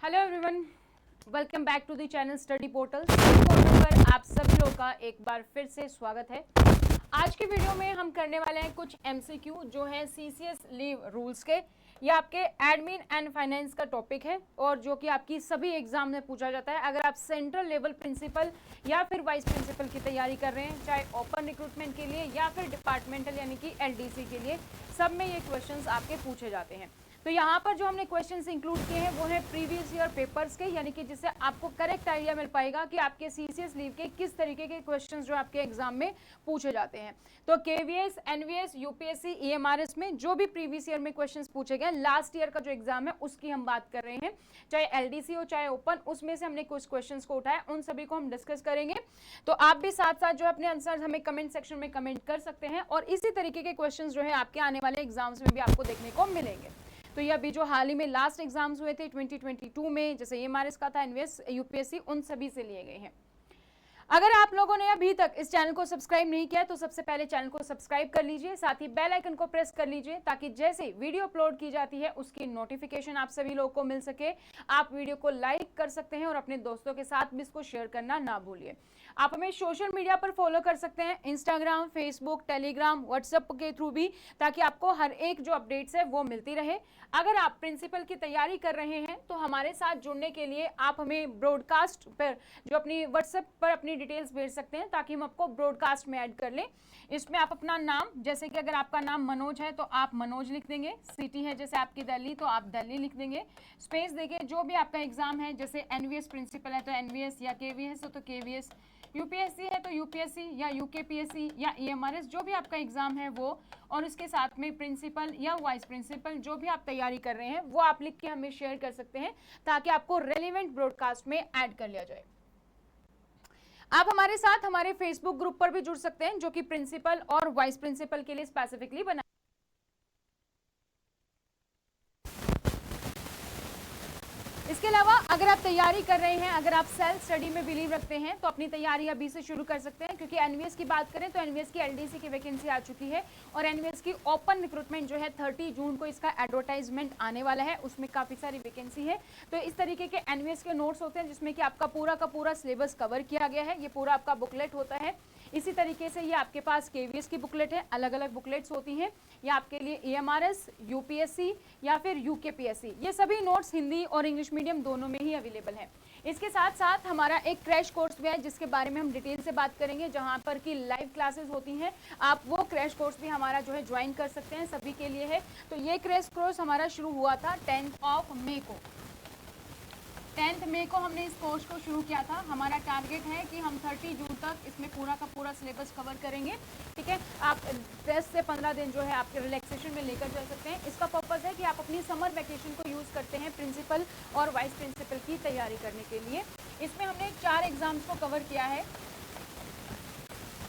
Hello everyone, welcome back to the channel study portal पर आप सभी लोगों का एक बार फिर से स्वागत है। आज के वीडियो में हम करने वाले हैं कुछ एमसीक्यू जो है सीसीएस लीव रूल्स के। ये आपके एडमिन एंड फाइनेंस का टॉपिक है और जो कि आपकी सभी एग्जाम में पूछा जाता है। अगर आप सेंट्रल लेवल प्रिंसिपल या फिर वाइस प्रिंसिपल की तैयारी कर रहे हैं, चाहे ओपन रिक्रूटमेंट के लिए या फिर डिपार्टमेंटल यानी कि एलडीसी के लिए, सब में ये क्वेश्चंस आपके पूछे जाते हैं। तो यहाँ पर जो हमने क्वेश्चंस इंक्लूड किए हैं वो है प्रीवियस ईयर पेपर्स के, यानी कि जिससे आपको करेक्ट आइडिया मिल पाएगा कि आपके सीसीएस लीव के किस तरीके के क्वेश्चंस जो आपके एग्जाम में पूछे जाते हैं। तो केवीएस, एनवीएस, यूपीएससी, ईएमआरएस में जो भी प्रीवियस ईयर में क्वेश्चंस पूछे गए, लास्ट ईयर का जो एग्जाम है उसकी हम बात कर रहे हैं, चाहे एलडीसी हो चाहे ओपन, उसमें से हमने कुछ क्वेश्चंस को उठाया, उन सभी को हम डिस्कस करेंगे। तो आप भी साथ साथ जो अपने आंसर हमें कमेंट सेक्शन में कमेंट कर सकते हैं और इसी तरीके के क्वेश्चन जो है आपके आने वाले एग्जाम्स में भी आपको देखने को मिलेंगे। तो ये अभी जो हाल ही में लास्ट एग्जाम्स हुए थे 2022 में, जैसे ईएमआरएस का था, एनवीएस, यूपीएससी, उन सभी से लिए गए हैं। अगर आप लोगों ने अभी तक इस चैनल को सब्सक्राइब नहीं किया तो सबसे पहले चैनल को सब्सक्राइब कर लीजिए, साथ ही बेल आइकन को प्रेस कर लीजिए ताकि जैसे वीडियो अपलोड की जाती है उसकी नोटिफिकेशन आप सभी लोगों को मिल सके। आप वीडियो को लाइक कर सकते हैं और अपने दोस्तों के साथ भी इसको शेयर करना ना भूलिए। आप हमें सोशल मीडिया पर फॉलो कर सकते हैं, इंस्टाग्राम, फेसबुक, टेलीग्राम, व्हाट्सएप के थ्रू भी, ताकि आपको हर एक जो अपडेट्स है वो मिलती रहे। अगर आप प्रिंसिपल की तैयारी कर रहे हैं तो हमारे साथ जुड़ने के लिए आप हमें ब्रॉडकास्ट पर जो अपनी व्हाट्सएप पर अपनी डिटेल्स भेज सकते हैं ताकि हम आपको ब्रॉडकास्ट में ऐड कर लें। इसमें आप अपना नाम, जैसे कि अगर आपका नाम मनोज है तो आप मनोज लिख देंगे, सिटी है जैसे आपकी दिल्ली तो आप दिल्ली लिख देंगे, स्पेस देंगे, जो भी आपका एग्जाम है, जैसे एनवीएस प्रिंसिपल है तो एनवीएस, या केवीएस हो तो केवीएस, यूपीएससी है तो यूपीएससी या यूकेपीएससी या ईएमआरएस, जो भी आपका एग्जाम है वो, और उसके साथ में प्रिंसिपल या वाइस प्रिंसिपल जो भी आप तैयारी कर रहे हैं वो आप लिख के हमें शेयर कर सकते हैं ताकि आपको रेलेवेंट ब्रॉडकास्ट में ऐड कर लिया जाए। आप हमारे साथ हमारे फेसबुक ग्रुप पर भी जुड़ सकते हैं जो कि प्रिंसिपल और वाइस प्रिंसिपल के लिए स्पेसिफिकली बना। इसके अलावा अगर आप तैयारी कर रहे हैं, अगर आप सेल्फ स्टडी में बिलीव रखते हैं तो अपनी तैयारी अभी से शुरू कर सकते हैं, क्योंकि एनवीएस की बात करें तो एनवीएस की एलडीसी की वैकेंसी आ चुकी है और एनवीएस की ओपन रिक्रूटमेंट जो है 30 जून को इसका एडवर्टाइजमेंट आने वाला है, उसमें काफ़ी सारी वैकेंसी है। तो इस तरीके के एनवीएस के नोट्स होते हैं जिसमें कि आपका पूरा का पूरा सिलेबस कवर किया गया है, ये पूरा आपका बुकलेट होता है। इसी तरीके से ये आपके पास केवीएस की बुकलेट है, अलग अलग बुकलेट्स होती हैं, ये आपके लिए ईएमआरएस, यूपीएससी या फिर यूकेपीएससी, ये सभी नोट्स हिंदी और इंग्लिश मीडियम दोनों में ही अवेलेबल है। इसके साथ साथ हमारा एक क्रैश कोर्स भी है जिसके बारे में हम डिटेल से बात करेंगे, जहां पर कि लाइव क्लासेस होती हैं। आप वो क्रैश कोर्स भी हमारा जो है ज्वाइन कर सकते हैं, सभी के लिए है। तो ये क्रैश कोर्स हमारा शुरू हुआ था 10 मई को। 10 मई को हमने इस कोर्स को शुरू किया था। हमारा टारगेट है कि हम 30 जून तक इसमें पूरा का पूरा सिलेबस कवर करेंगे, ठीक है। आप 10 से 15 दिन जो है आपके रिलैक्सेशन में लेकर जा सकते हैं। इसका पर्पज़ है कि आप अपनी समर वैकेशन को यूज़ करते हैं प्रिंसिपल और वाइस प्रिंसिपल की तैयारी करने के लिए। इसमें हमने 4 एग्जाम्स को कवर किया है,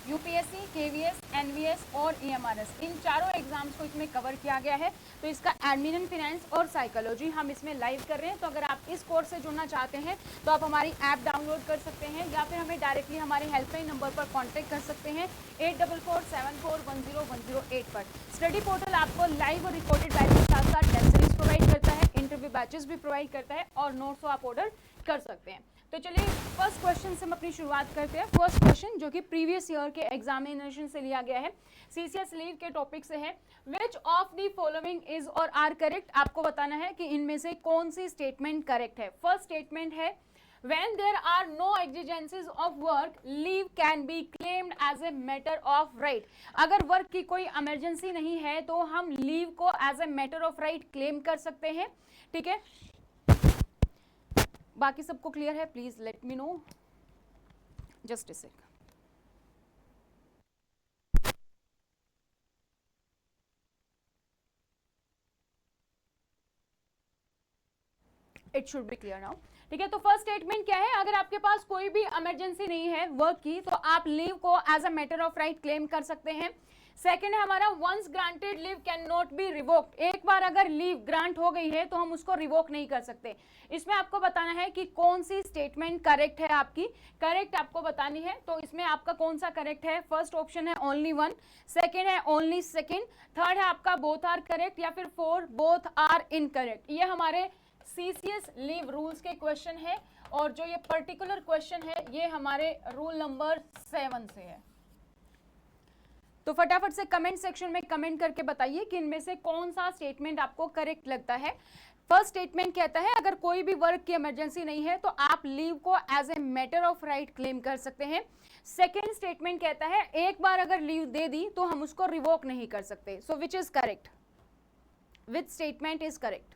यूपीएससी, केवीएस, एनवीएस और ईएमआरएस, इन चारों एग्जाम्स को इसमें कवर किया गया है। तो इसका एडमिन एंड फाइनेंस और साइकोलॉजी हम इसमें लाइव कर रहे हैं। तो अगर आप इस कोर्स से जुड़ना चाहते हैं तो आप हमारी ऐप डाउनलोड कर सकते हैं या फिर हमें डायरेक्टली हमारे हेल्पलाइन नंबर पर कांटेक्ट कर सकते हैं 8447410108 पर। स्टडी पोर्टल आपको लाइव और रिकॉर्डेड बैच के साथ साथ टेस्ट सीरीज प्रोवाइड करता है, इंटरव्यू बैचेस भी प्रोवाइड करता है और नोट्स आप ऑर्डर कर सकते हैं। तो चलिए फर्स्ट क्वेश्चन से हम अपनी शुरुआत करते हैं। फर्स्ट क्वेश्चन जो कि प्रीवियस ईयर के एग्जामिनेशन से लिया गया है, सीसीएस लीव के टॉपिक से है। Which of the following is और आर करेक्ट, आपको बताना है कि इनमें से कौन सी स्टेटमेंट करेक्ट है। फर्स्ट स्टेटमेंट है when there are no exigencies of work, leave can be claimed as a matter of right। अगर वर्क की कोई इमरजेंसी नहीं है तो हम लीव को as a matter of right claim कर सकते हैं, ठीक है। बाकी सबको क्लियर है? Please let me know, just a sec. It should be clear now, ठीक है। तो फर्स्ट स्टेटमेंट क्या है, अगर आपके पास कोई भी इमरजेंसी नहीं है वर्क की तो आप लीव को as a matter of right claim कर सकते हैं। सेकंड है हमारा once granted leave can not be revoked, एक बार अगर लीव ग्रांट हो गई है तो हम उसको रिवोक नहीं कर सकते। इसमें आपको बताना है कि कौन सी स्टेटमेंट करेक्ट है, आपकी करेक्ट आपको बतानी है। तो इसमें आपका कौन सा करेक्ट है? फर्स्ट ऑप्शन है ओनली वन, सेकंड है ओनली सेकंड, थर्ड है आपका बोथ आर करेक्ट या फिर फोर बोथ आर इनकरेक्ट। ये हमारे सीसीएस लीव रूल्स के क्वेश्चन है और जो ये पर्टिकुलर क्वेश्चन है ये हमारे रूल नंबर 7 से है। तो फटाफट से कमेंट सेक्शन में कमेंट करके बताइए कि इनमें से कौन सा स्टेटमेंट आपको करेक्ट लगता है। फर्स्ट स्टेटमेंट कहता है अगर कोई भी वर्क की इमरजेंसी नहीं है तो आप लीव को as a matter of right claim कर सकते हैं। सेकेंड स्टेटमेंट कहता है एक बार अगर लीव दे दी तो हम उसको रिवोक नहीं कर सकते। So which is correct, which statement is correct?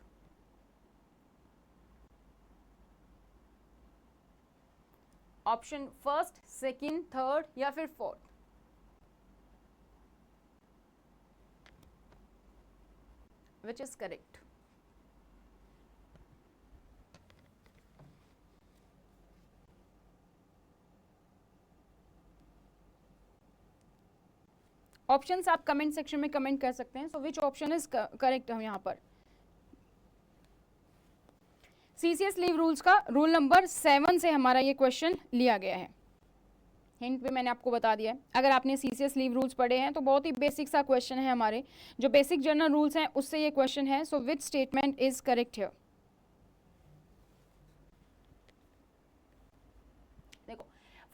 Option first, second, third या फिर fourth? Which is correct? Options आप कमेंट सेक्शन में कमेंट कर सकते हैं। So which option is correct? हम यहाँ पर सीसीएस लीव रूल्स का रूल नंबर 7 से हमारा ये क्वेश्चन लिया गया है। हिंट भी मैंने आपको बता दिया है। अगर आपने सीसीएस लीव रूल्स पढ़े हैं तो बहुत ही बेसिक सा क्वेश्चन है, हमारे जो बेसिक जनरल रूल्स हैं उससे ये क्वेश्चन है। So which statement is correct here? देखो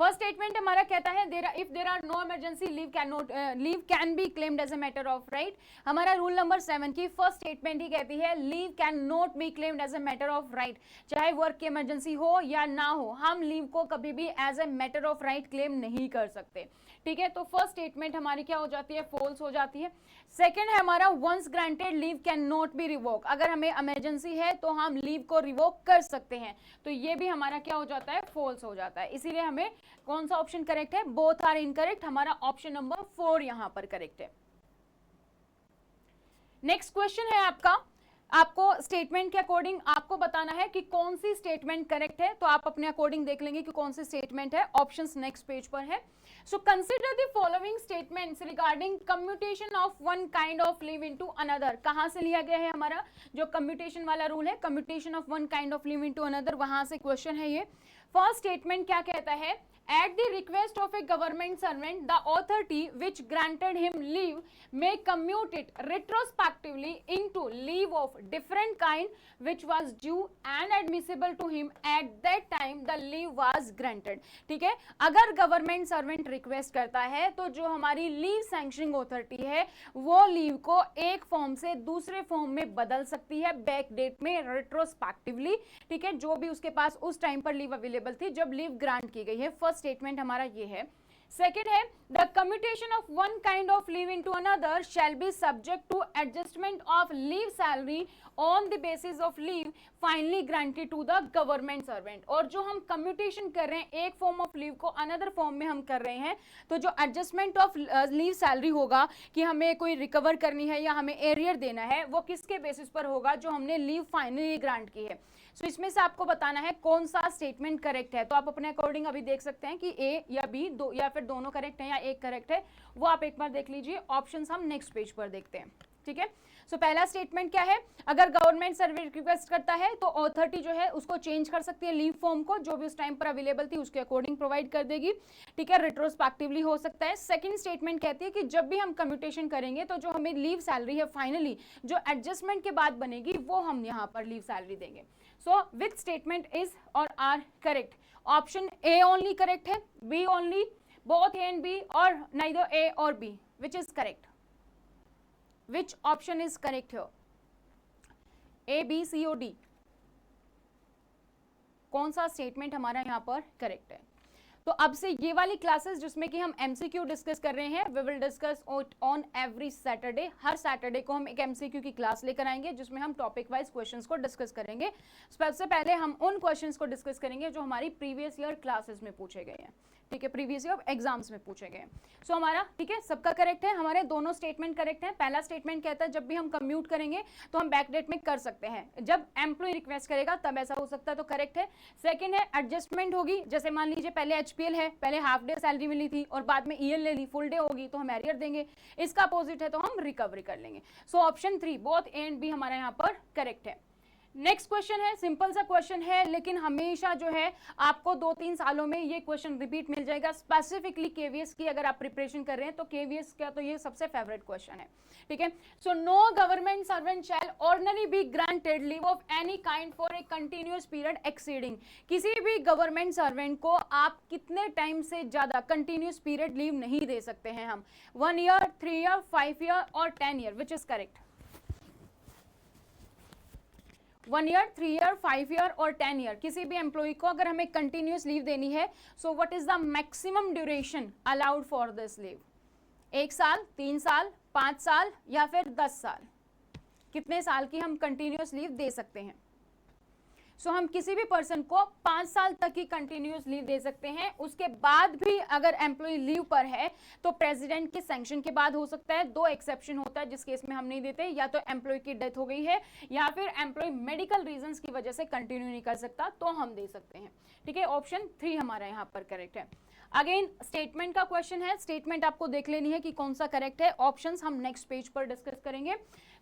फर्स्ट स्टेटमेंट हमारा कहता है if there are no emergency leave can be claimed as a matter of right. हमारा रूल नंबर 7 की फर्स्ट स्टेटमेंट ही कहती है leave can not be claimed as a matter of right. चाहे वर्क की इमरजेंसी हो या ना हो, हम लीव को कभी भी as a matter of right claim नहीं कर सकते। ठीक है, तो फर्स्ट स्टेटमेंट हमारी क्या हो जाती है? फॉल्स हो जाती है। सेकेंड है हमारा once granted leave can not be revoke. अगर हमें इमरजेंसी है तो हम लीव को रिवोक कर सकते हैं, तो ये भी हमारा क्या हो जाता है? फॉल्स हो जाता है। इसीलिए हमें कौन सा ऑप्शन करेक्ट है? Both are incorrect. हमारा ऑप्शन नंबर 4 यहां पर करेक्ट है। नेक्स्ट क्वेश्चन है आपको स्टेटमेंट के अकॉर्डिंग आपको बताना है कि कौन सी स्टेटमेंट करेक्ट है। तो आप अपने अकॉर्डिंग देख लेंगे कि कौन सी स्टेटमेंट है। ऑप्शंस नेक्स्ट पेज पर है। So consider the following statements regarding commutation of one kind of leave into another. कहां से लिया गया है? हमारा जो कम्यूटेशन वाला रूल है, commutation of one kind of leave into another, वहां से क्वेश्चन है ये। फर्स्ट स्टेटमेंट क्या कहता है? At the request of a government servant, the authority which granted him leave may commute it retrospectively into leave of different kind which was due and admissible to him at that time the leave was granted। ठीक है, अगर government servant request करता है तो जो हमारी leave sanctioning authority है वो लीव को एक फॉर्म से दूसरे फॉर्म में बदल सकती है बैक डेट में, रेट्रोस्पेक्टिवली। ठीक है, जो भी उसके पास उस टाइम पर लीव अवेलेबल थी जब लीव ग्रांट की गई है। फर्स्ट स्टेटमेंट हमारा ये है। सेकेंड है the commutation of one kind of leave into another shall be subject to adjustment of leave salary on the basis of leave finally granted to the government servant. और जो हम commutation कर रहे हैं एक फॉर्म ऑफ लीव को another form में हम कर रहे हैं, तो जो एडजस्टमेंट ऑफ लीव सैलरी होगा कि हमें कोई रिकवर करनी है या हमें एरियर देना है, वो किसके बेसिस पर होगा? जो हमने लीव फाइनली ग्रांट की है। सो इसमें से आपको बताना है कौन सा स्टेटमेंट करेक्ट है। तो आप अपने अकॉर्डिंग अभी देख सकते हैं कि ए या बी दो या फिर दोनों करेक्ट है या एक करेक्ट है, वो आप एक बार देख लीजिए। ऑप्शंस हम नेक्स्ट पेज पर देखते हैं। ठीक है, सो पहला स्टेटमेंट क्या है? अगर गवर्नमेंट सर्विस रिक्वेस्ट करता है तो अथॉरिटी जो है उसको चेंज कर सकती है लीव फॉर्म को, जो भी उस टाइम पर अवेलेबल थी उसके अकॉर्डिंग प्रोवाइड कर देगी। ठीक है, रेट्रोस्पेक्टिवली हो सकता है। सेकंड स्टेटमेंट कहती है कि जब भी हम कम्यूटेशन करेंगे तो जो हमें लीव सैलरी है फाइनली जो एडजस्टमेंट के बाद बनेगी वो हम यहाँ पर लीव सैलरी देंगे। सो विच स्टेटमेंट इज और are correct? Option A only correct है, B only, both A and B, or neither A or B? Which is correct? Which option is correct here? A, B, C or D? कौन सा statement हमारा यहाँ पर correct है? तो अब से ये वाली क्लासेस जिसमें कि हम एमसीक्यू डिस्कस कर रहे हैं, we will discuss on every Saturday. हर सैटरडे को हम एक एमसीक्यू की क्लास लेकर आएंगे जिसमें हम टॉपिक वाइज क्वेश्चंस को डिस्कस करेंगे। सबसे पहले हम उन क्वेश्चंस को डिस्कस करेंगे जो हमारी प्रीवियस ईयर क्लासेस में पूछे गए हैं। ठीक है, प्रीवियस ईयर एग्जाम्स में पूछे गए। सो हमारा ठीक है, सबका करेक्ट है, हमारे दोनों स्टेटमेंट करेक्ट हैं। पहला स्टेटमेंट कहता है जब भी हम कम्यूट करेंगे तो हम बैकडेट में कर सकते हैं, जब एम्प्लॉय रिक्वेस्ट करेगा तब ऐसा हो सकता है, तो करेक्ट है। सेकंड है एडजस्टमेंट होगी, जैसे मान लीजिए पहले एचपीएल है, पहले हाफ डे सैलरी मिली थी और बाद में ईएल ले ली, फुल डे होगी तो हम एरियर देंगे। इसका अपोजिट है तो हम रिकवरी कर लेंगे। So option 3 both A and B हमारा यहाँ पर करेक्ट है। नेक्स्ट क्वेश्चन है, सिंपल सा क्वेश्चन है, लेकिन हमेशा जो है आपको 2-3 सालों में ये क्वेश्चन रिपीट मिल जाएगा। स्पेसिफिकली केवीएस की अगर आप प्रिपरेशन कर रहे हैं तो केवीएस का तो ये सबसे फेवरेट क्वेश्चन है, ठीक है। So no government servant shall ordinary be granted leave of any kind for a continuous period exceeding. किसी भी गवर्नमेंट सर्वेंट को आप कितने टाइम से ज्यादा कंटिन्यूअस पीरियड लीव नहीं दे सकते हैं हम, 1 ईयर, 3 ईयर, 5 ईयर और 10 year, which is correct? 1 year, 3 year, 5 year और 10 ईयर, किसी भी एम्प्लॉय को अगर हमें कंटिन्यूअस लीव देनी है, so what is the maximum duration allowed for this leave? 1 साल, 3 साल, 5 साल या फिर 10 साल? कितने साल की हम कंटिन्यूअस लीव दे सकते हैं? सो हम किसी भी पर्सन को 5 साल तक की कंटिन्यूअस लीव दे सकते हैं। उसके बाद भी अगर एम्प्लॉय लीव पर है तो प्रेसिडेंट के सैंक्शन के बाद हो सकता है। 2 एक्सेप्शन होता है जिस केस में हम नहीं देते, या तो एम्प्लॉय की डेथ हो गई है या फिर एम्प्लॉय मेडिकल रीजंस की वजह से कंटिन्यू नहीं कर सकता, तो हम दे सकते हैं, ठीक है। ऑप्शन 3 हमारा यहाँ पर करेक्ट है। अगेन स्टेटमेंट का क्वेश्चन है, स्टेटमेंट आपको देख लेनी है कि कौन सा करेक्ट है। ऑप्शंस हम नेक्स्ट पेज पर डिस्कस करेंगे।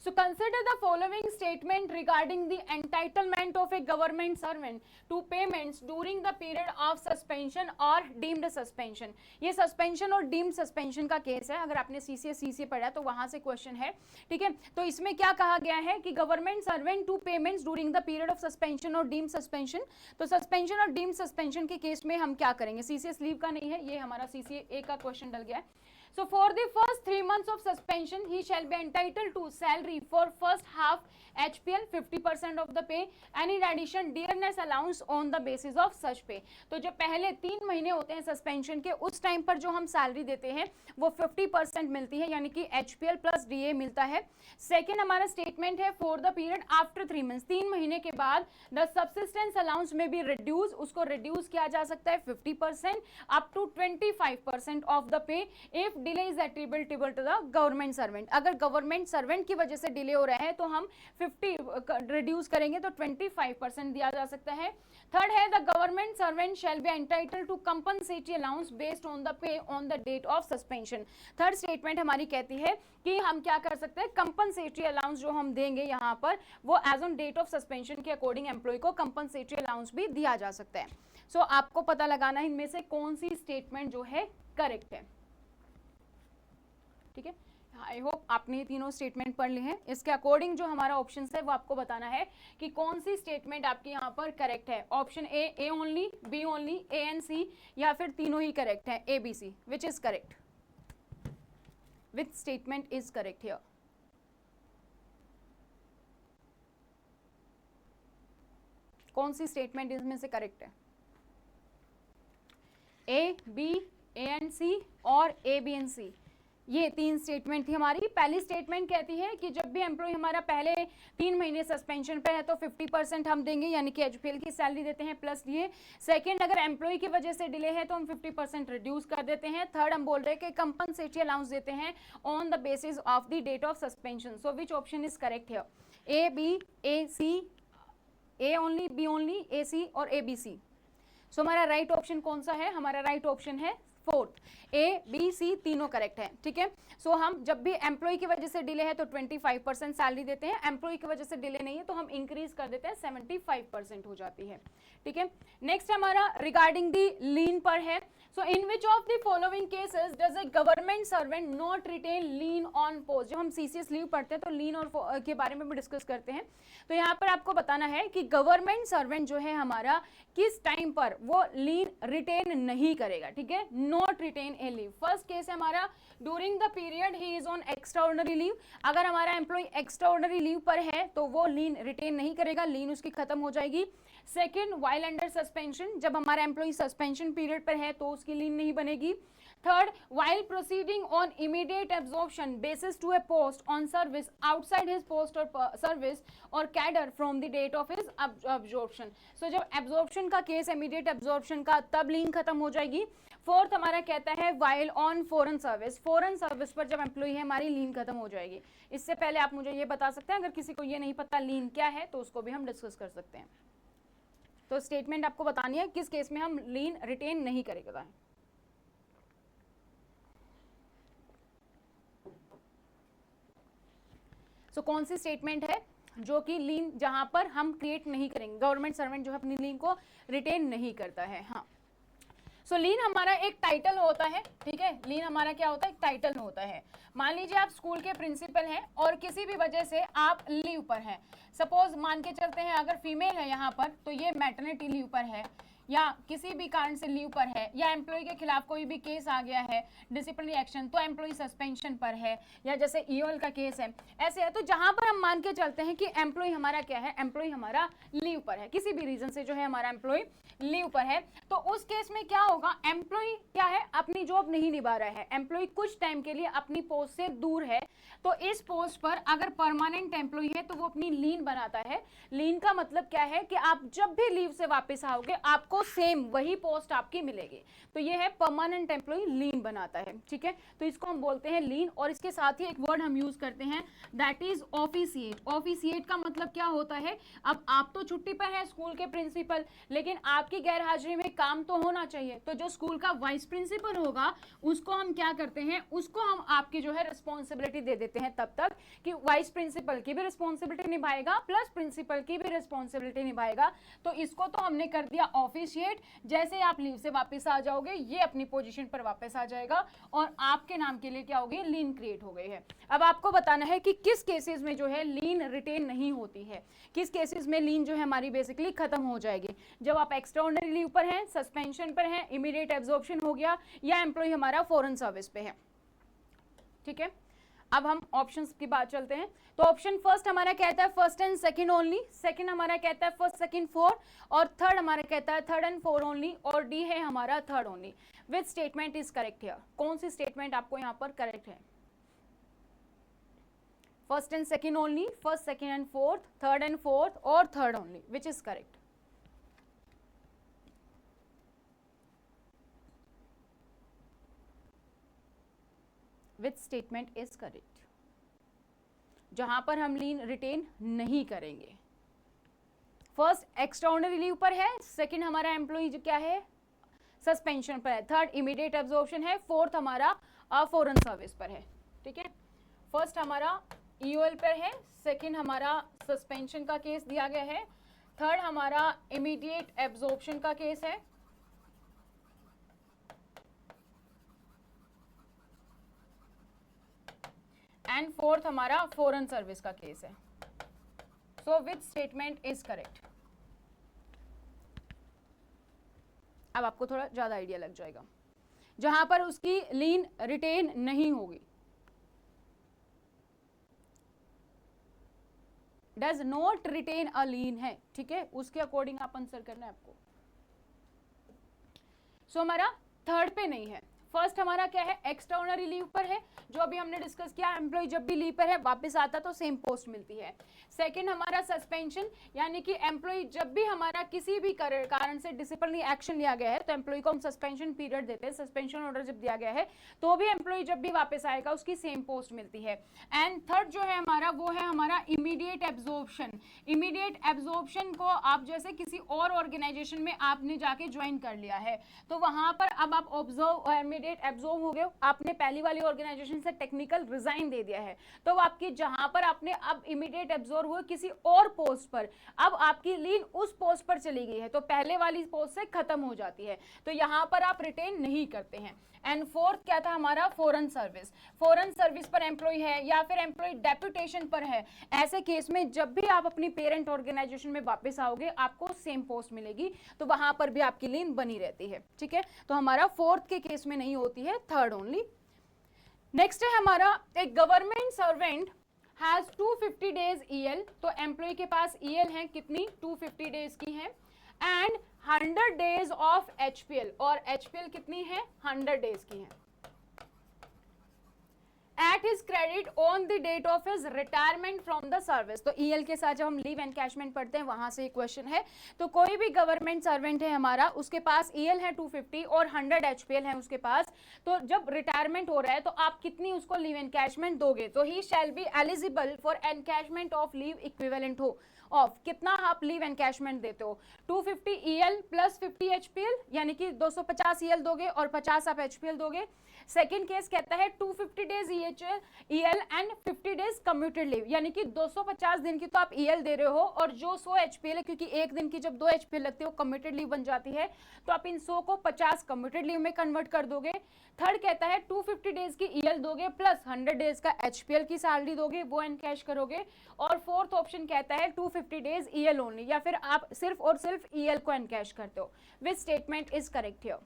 So consider the following statement regarding the entitlement of a government servant to payments during the period of suspension और डीम्ड सस्पेंशन। ये सस्पेंशन और डीम्ड सस्पेंशन का केस है, अगर आपने सीसीए पढ़ा तो वहां से क्वेश्चन है, ठीक है। तो इसमें क्या कहा गया है कि government servant to payments during the period of suspension और डीम्ड सस्पेंशन। तो सस्पेंशन और डीम्ड सस्पेंशन के केस में हम क्या करेंगे? सीसीए लीव का नहीं है, ये हमारा सीसीए ए का क्वेश्चन डल गया है। So for the first 3 months of suspension, he shall be entitled to salary for first half HPL 50% of the pay and in addition dearness allowance on the basis of such pay। तो जो पहले 3 महीने होते हैं suspension के, उस time पर जो हम सैलरी देते हैं वो 50% मिलती है, यानी कि HPL प्लस DA मिलता है। सेकेंड हमारा स्टेटमेंट है for the period after 3 months, 3 महीने के बाद द सब्सिस्टेंस अलाउंस में भी रिड्यूस, उसको रिड्यूस किया जा सकता है 50% up to 25% of the pay if delay is attributable to the government servant. अगर गवर्नमेंट सर्वेंट की वजह से डिले हो रहा है तो हम 50 रिड्यूस करेंगे तो 25% दिया जा सकता है। थर्ड है the government servant shall be entitled to compensatory allowance based on the pay on the date of suspension. Third statement हमारी कहती है कि हम क्या कर सकते हैं, कंपनसेटरी अलाउंस जो हम देंगे यहाँ पर वो as on date of suspension के अकॉर्डिंग एम्प्लॉय को कंपनसेटरी अलाउंस भी दिया जा सकता है। सो आपको पता लगाना है इनमें से कौन सी स्टेटमेंट जो है करेक्ट है, ठीक है। आई होप आपने ये तीनों स्टेटमेंट पढ़ ली हैं। इसके अकॉर्डिंग जो हमारा ऑप्शन है वो आपको बताना है कि कौन सी स्टेटमेंट आपके यहाँ पर करेक्ट है। Option A only, B only, A and C, या फिर तीनों ही करेक्ट है, A B C, which is correct, which statement is correct here. कौन सी स्टेटमेंट इसमें से करेक्ट है? A, B, A and C or A, B and सी, ये 3 स्टेटमेंट थी हमारी। पहली स्टेटमेंट कहती है कि जब भी एम्प्लॉय हमारा पहले 3 महीने सस्पेंशन पे है तो 50% हम देंगे, यानी कि एचपीएल की सैलरी देते हैं प्लस ये। सेकंड, अगर एम्प्लॉय की वजह से डिले है तो हम 50% रिड्यूस कर देते हैं। थर्ड, हम बोल रहे हैं कि कंपनसेटरी अलाउंस देते हैं on the basis of the date of suspension. So which option is correct here? A, B, A, C, A only, B only, A C or A B सी। सो हमारा राइट ऑप्शन कौन सा है? हमारा right option है fourth, ए, B, सी तीनों correct है, ठीक है। सो हम जब भी एम्प्लॉय की वजह से डिले है तो 25% सैलरी देते हैं, एम्प्लॉय की वजह से डिले नहीं है तो हम इंक्रीज कर देते हैं, 75% हो जाती है, ठीक है। नेक्स्ट हमारा रिगार्डिंग दी लीन पर है। So in which of the following cases does a government servant not retain lien on post. जब हम सीसीएस लीव पढ़ते हैं तो लीन और के बारे में भी डिस्कस करते हैं। तो यहाँ पर आपको बताना है कि गवर्नमेंट सर्वेंट जो है हमारा किस टाइम पर वो लीन रिटेन नहीं करेगा, ठीक है। Not retain A leave. First case है हमारा during the period he is on extraordinary leave. अगर हमारा एम्प्लॉय एक्स्ट्राऑर्डिनरी लीव पर है तो वो लीन रिटेन नहीं करेगा, लीन उसकी खत्म हो जाएगी। सेकेंड, वाइल अंडर सस्पेंशन, जब हमारा एम्प्लॉय सस्पेंशन पीरियड पर है तो उसकी लीन नहीं बनेगी। Third, while proceeding on immediate absorption basis to a post on service outside his post or service or cadre from the date of his absorption। so जब absorption का केस immediate absorption का, तब लीन खत्म हो जाएगी। फोर्थ हमारा कहता है while on foreign service, foreign service पर जब एम्प्लॉय है हमारी लीन खत्म हो जाएगी। इससे पहले आप मुझे ये बता सकते हैं, अगर किसी को ये नहीं पता लीन क्या है तो उसको भी हम डिस्कस कर सकते हैं। तो स्टेटमेंट आपको बतानी है किस केस में हम लीन रिटेन नहीं करेगा। कौन सी स्टेटमेंट है? जो कि लीन जहां पर हम क्रिएट नहीं करेंगे, गवर्नमेंट सर्वेंट जो है अपनी लीन को रिटेन नहीं करता है। हाँ, सो लीन हमारा एक टाइटल होता है, ठीक है, लीन हमारा क्या होता है, एक टाइटल होता है। मान लीजिए आप स्कूल के प्रिंसिपल हैं और किसी भी वजह से आप लीव पर हैं, सपोज मान के चलते हैं अगर फीमेल है यहाँ पर तो ये मैटरनिटी लीव पर है, या किसी भी कारण से लीव पर है, या एम्प्लॉय के खिलाफ कोई भी केस आ गया है डिसिप्लिनरी एक्शन तो एम्प्लॉय सस्पेंशन पर है, या जैसे ईओएल का केस है, ऐसे है। तो जहां पर हम मान के चलते हैं कि एम्प्लॉय हमारा क्या है, एम्प्लॉय हमारा लीव पर है, किसी भी रीजन से जो है हमारा एम्प्लॉय लीव पर है, तो उस केस में क्या होगा, एम्प्लॉय क्या है, अपनी जॉब नहीं निभा रहा है, एम्प्लॉय कुछ टाइम के लिए अपनी पोस्ट से दूर है, तो इस पोस्ट पर अगर परमानेंट एम्प्लॉय है तो वो अपनी लीन बनाता है। लीन का मतलब क्या है कि आप जब भी लीव से वापस आओगे आपको सेम वही पोस्ट आपकी मिलेगी, तो ये है परमानेंट एम्प्लॉय लीन बनाता है, ठीक है। तो इसको हम बोलते हैं लीन, और इसके साथ ही एक वर्ड हम यूज करते हैं दैट इज ऑफिशिएट। ऑफिशिएट का मतलब क्या होता है, अब आप तो छुट्टी पर हैं स्कूल के प्रिंसिपल, लेकिन आपकी गैर हाजिरी में काम तो होना चाहिए, तो जो स्कूल का वाइस प्रिंसिपल होगा उसको हम क्या करते हैं, उसको हम आपकी जो है रिस्पॉन्सिबिलिटी दे देते हैं तब तक कि वाइस प्रिंसिपल की भी रिस्पॉन्सिबिलिटी निभाएगा प्लस प्रिंसिपल की भी रिस्पॉन्सिबिलिटी निभाएगा। तो इसको तो हमने कर दिया ऑफिशिएट, जैसे आप लीव से वापस आ जाओगे ये अपनी पोजीशन पर वापस आ जाएगा और आपके नाम के लिए क्या हो गई, लीन क्रिएट हो गई है। अब आपको बताना है कि किस केसेस में जो है लीन रिटेन नहीं होती है, किस केसेस में लीन जो है हमारी बेसिकली खत्म हो जाएगी। जब आप एक्स्ट्राऑर्डिनरी लीव पर हैं, सस्पेंशन पर हैं, इमीडिएट एब्जॉर्प्शन हो गया, या एम्प्लॉय हमारा फॉरेन सर्विस पे है, ठीक है। अब हम ऑप्शंस की बात चलते हैं। तो ऑप्शन फर्स्ट हमारा कहता है first and second only, second हमारा कहता है फर्स्ट सेकंड फोर, और थर्ड हमारा कहता है थर्ड एंड फोर ओनली, और डी है हमारा third only. Which statement is correct here, कौन सी स्टेटमेंट आपको यहाँ पर करेक्ट है, first and second only, first second and fourth, third and fourth, or third only, which is correct. Which statement is correct, जहां पर हम लीन रिटेन नहीं करेंगे। फर्स्ट एक्स्ट्राऑर्डिनरी लीव पर है, सेकंड हमारा एम्प्लॉय जो क्या है सस्पेंशन पर है, थर्ड इमीडिएट एब्जॉर्प्शन है, फोर्थ हमारा फॉरेन सर्विस पर है, ठीक है। फर्स्ट हमारा ईओएल पर है, सेकंड हमारा सस्पेंशन का केस दिया गया है, थर्ड हमारा इमीडिएट एब्जॉर्प्शन का केस है, एंड फोर्थ हमारा फॉरेन सर्विस का केस है। So which statement is correct. अब आपको थोड़ा ज्यादा आइडिया लग जाएगा, जहां पर उसकी लीन रिटेन नहीं होगी, डज नॉट रिटेन अ लीन है, ठीक है, उसके अकॉर्डिंग आप आंसर करना है आपको। सो हमारा थर्ड पे नहीं है। फर्स्ट हमारा क्या है, एक्स्ट्राऑर्डिनरी लीव पर है, जो अभी हमने डिस्कस किया, एम्प्लॉय जब भी लीव पर है वापस आता तो सेम पोस्ट मिलती है। सेकंड हमारा सस्पेंशन, यानी कि एम्प्लॉय जब भी हमारा किसी भी कारण से डिसिप्लिनरी एक्शन लिया गया है तो एम्प्लॉय को हम सस्पेंशन पीरियड देते हैं, सस्पेंशन ऑर्डर जब दिया गया है तो भी एम्प्लॉय जब भी वापस आएगा उसकी सेम पोस्ट मिलती है। एंड थर्ड जो है हमारा वो है हमारा इमीडिएट एब्जॉर्प्शन। इमीडिएट एब्जॉर्प्शन को आप जैसे किसी और ऑर्गेनाइजेशन में आपने जाके ज्वाइन कर लिया है तो वहां पर अब आप इमीडिएट एब्जॉर्ब हो गए, आपने पहली वाली ऑर्गेनाइजेशन से टेक्निकल रिजाइन दे दिया है, तो आपकी जहां पर आपने अब इमीडिएट एब्जॉर्ब हुए किसी और पोस्ट पर, अब आपकी लीन उस पोस्ट पर चली गई है तो पहले वाली पोस्ट से खत्म हो जाती है, तो यहां पर आप रिटेन नहीं करते हैं। एंड फोर्थ क्या था हमारा, फॉरेन सर्विस। फॉरेन सर्विस पर एम्प्लॉय है या फिर एम्प्लॉय डेप्यूटेशन पर है, ऐसे केस में जब भी आप अपनी पेरेंट ऑर्गेनाइजेशन में वापस आओगे आपको सेम पोस्ट मिलेगी, तो वहां पर भी आपकी लीन बनी रहती है, ठीक है। तो हमारा फोर्थ के केस में नहीं होती है, थर्ड ओनली। नेक्स्ट है हमारा एक government servant has 250 days EL, तो एम्प्लॉय के पास ईएल है कितनी, 250 डेज की है, एंड 100 डेज ऑफ एचपीएल, और एचपीएल कितनी है, 100 डेज की है। At his credit on the date of his retirement from the service, तो ईएल के साथ जब हम लीव एनकैशमेंट पढ़ते हैं वहां से क्वेश्चन है, तो कोई भी गवर्नमेंट सर्वेंट है हमारा, उसके पास ईएल है 250 और 100 एचपीएल है उसके पास, तो जब रिटायरमेंट हो रहा है तो आप कितनी उसको लीव एनकैशमेंट दोगे, तो he shall be eligible for encashment of leave equivalent हो ऑफ, कितना आप लीव एनकैशमेंट देते हो, 250 ईएल प्लस 50 एचपीएल, यानी कि 250 ईएल दोगे और 50 आप एचपीएल दोगे। सेकेंड केस कहता है 250 days HL EL and 50 days commuted leave, यानी कि 250 दिन की तो आप EL दे रहे हो और जो 100 HPL है, क्योंकि एक दिन की जब 2 HPL लगती है वो कम्यूटेड लीव बन जाती है, तो आप इन 100 को 50 कम्यूटेड लीव में कन्वर्ट कर दोगे। थर्ड कहता है 250 डेज की EL दोगे प्लस 100 डेज का HPL की सैलरी दोगे, वो एन कैश करोगे। और फोर्थ ऑप्शन कहता है 250 डेज EL ओनली, या फिर आप सिर्फ और सिर्फ EL को एन कैश करते हो। विच statement is correct here?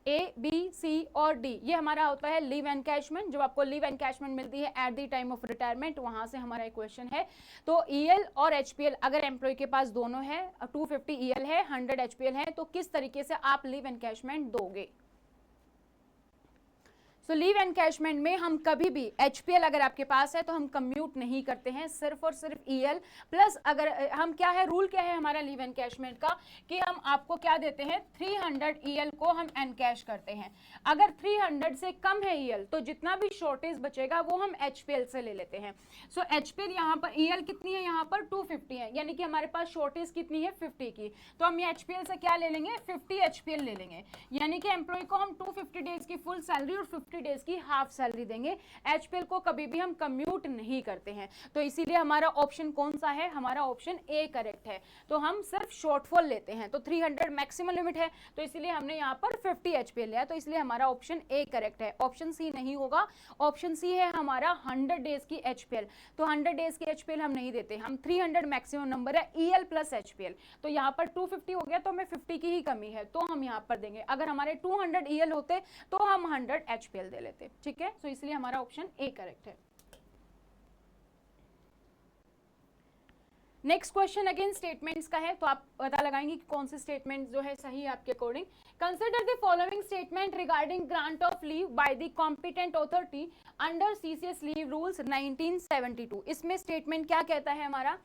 A, B, C और D ये हमारा होता है लीव एनकैशमेंट। जब आपको लीव एनकैशमेंट मिलती है at the time of retirement, वहां से हमारा एक क्वेश्चन है। तो EL और HPL अगर एम्प्लॉय के पास दोनों है, 250 EL है, 100 HPL है, तो किस तरीके से आप लीव एनकैशमेंट दोगे? सो लीव एनकैशमेंट में हम कभी भी HPL अगर आपके पास है तो हम कम्यूट नहीं करते हैं, सिर्फ और सिर्फ EL प्लस अगर हम क्या है, रूल क्या है हमारा लीव एनकैशमेंट का कि हम आपको क्या देते हैं, 300 EL को हम एनकैश करते हैं। अगर 300 से कम है EL तो जितना भी शॉर्टेज बचेगा वो हम HPL से ले लेते हैं। सो HPL यहाँ पर EL कितनी है, यहाँ पर 250 है, यानी कि हमारे पास शॉर्टेज कितनी है, 50 की, तो हम ये HPL से क्या ले लेंगे, 50 HPL ले लेंगे, यानी कि एम्प्लॉय को हम 250 डेज की फुल सैलरी और 50 डेज की हाफ सैलरी देंगे। HPL को कभी भी हम कम्यूट नहीं करते हैं, तो इसीलिए हमारा ऑप्शन कौन सा है, हमारा ऑप्शन ए करेक्ट है। तो हम सिर्फ शॉर्टफॉल लेते हैं, तो 300 मैक्सिमम लिमिट है, तो इसीलिए हमने यहाँ पर 50 HPL लिया, तो इसलिए हमारा ऑप्शन ए करेक्ट है। ऑप्शन सी नहीं होगा, ऑप्शन सी है हमारा 100 डेज की HPL, तो 100 डेज की HPL हम नहीं देते, हम 300 मैक्सिमम नंबर है EL प्लस HPL, तो यहाँ पर 250 हो गया तो हमें 50 की ही कमी है, तो हम यहाँ पर देंगे। अगर हमारे 200 EL होते तो हम 100 HPL दे लेते, ठीक है। सो इसलिए हमारा ऑप्शन ए करेक्ट है। नेक्स्ट क्वेश्चन अगेन स्टेटमेंट्स का है, तो आप पता लगाएंगे कि कौन से स्टेटमेंट जो है सही है आपके according. Consider the following statement regarding grant of leave by the competent authority under CCS leave rules 1972। इसमें स्टेटमेंट क्या कहता है हमारा?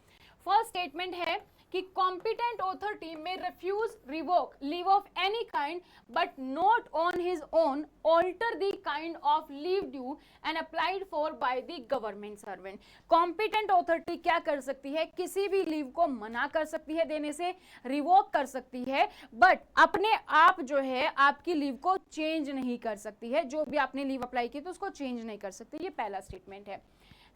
फर्स्ट स्टेटमेंट है कि competent authority may refuse revoke leave of any kind but not on his own alter the kind of leave due and applied for by the government servant. Competent authority क्या कर सकती है, किसी भी leave को मना कर सकती है देने से, रिवोक कर सकती है, बट अपने आप जो है आपकी लीव को चेंज नहीं कर सकती है। जो भी आपने लीव अप्लाई की तो उसको चेंज नहीं कर सकती। ये पहला स्टेटमेंट है।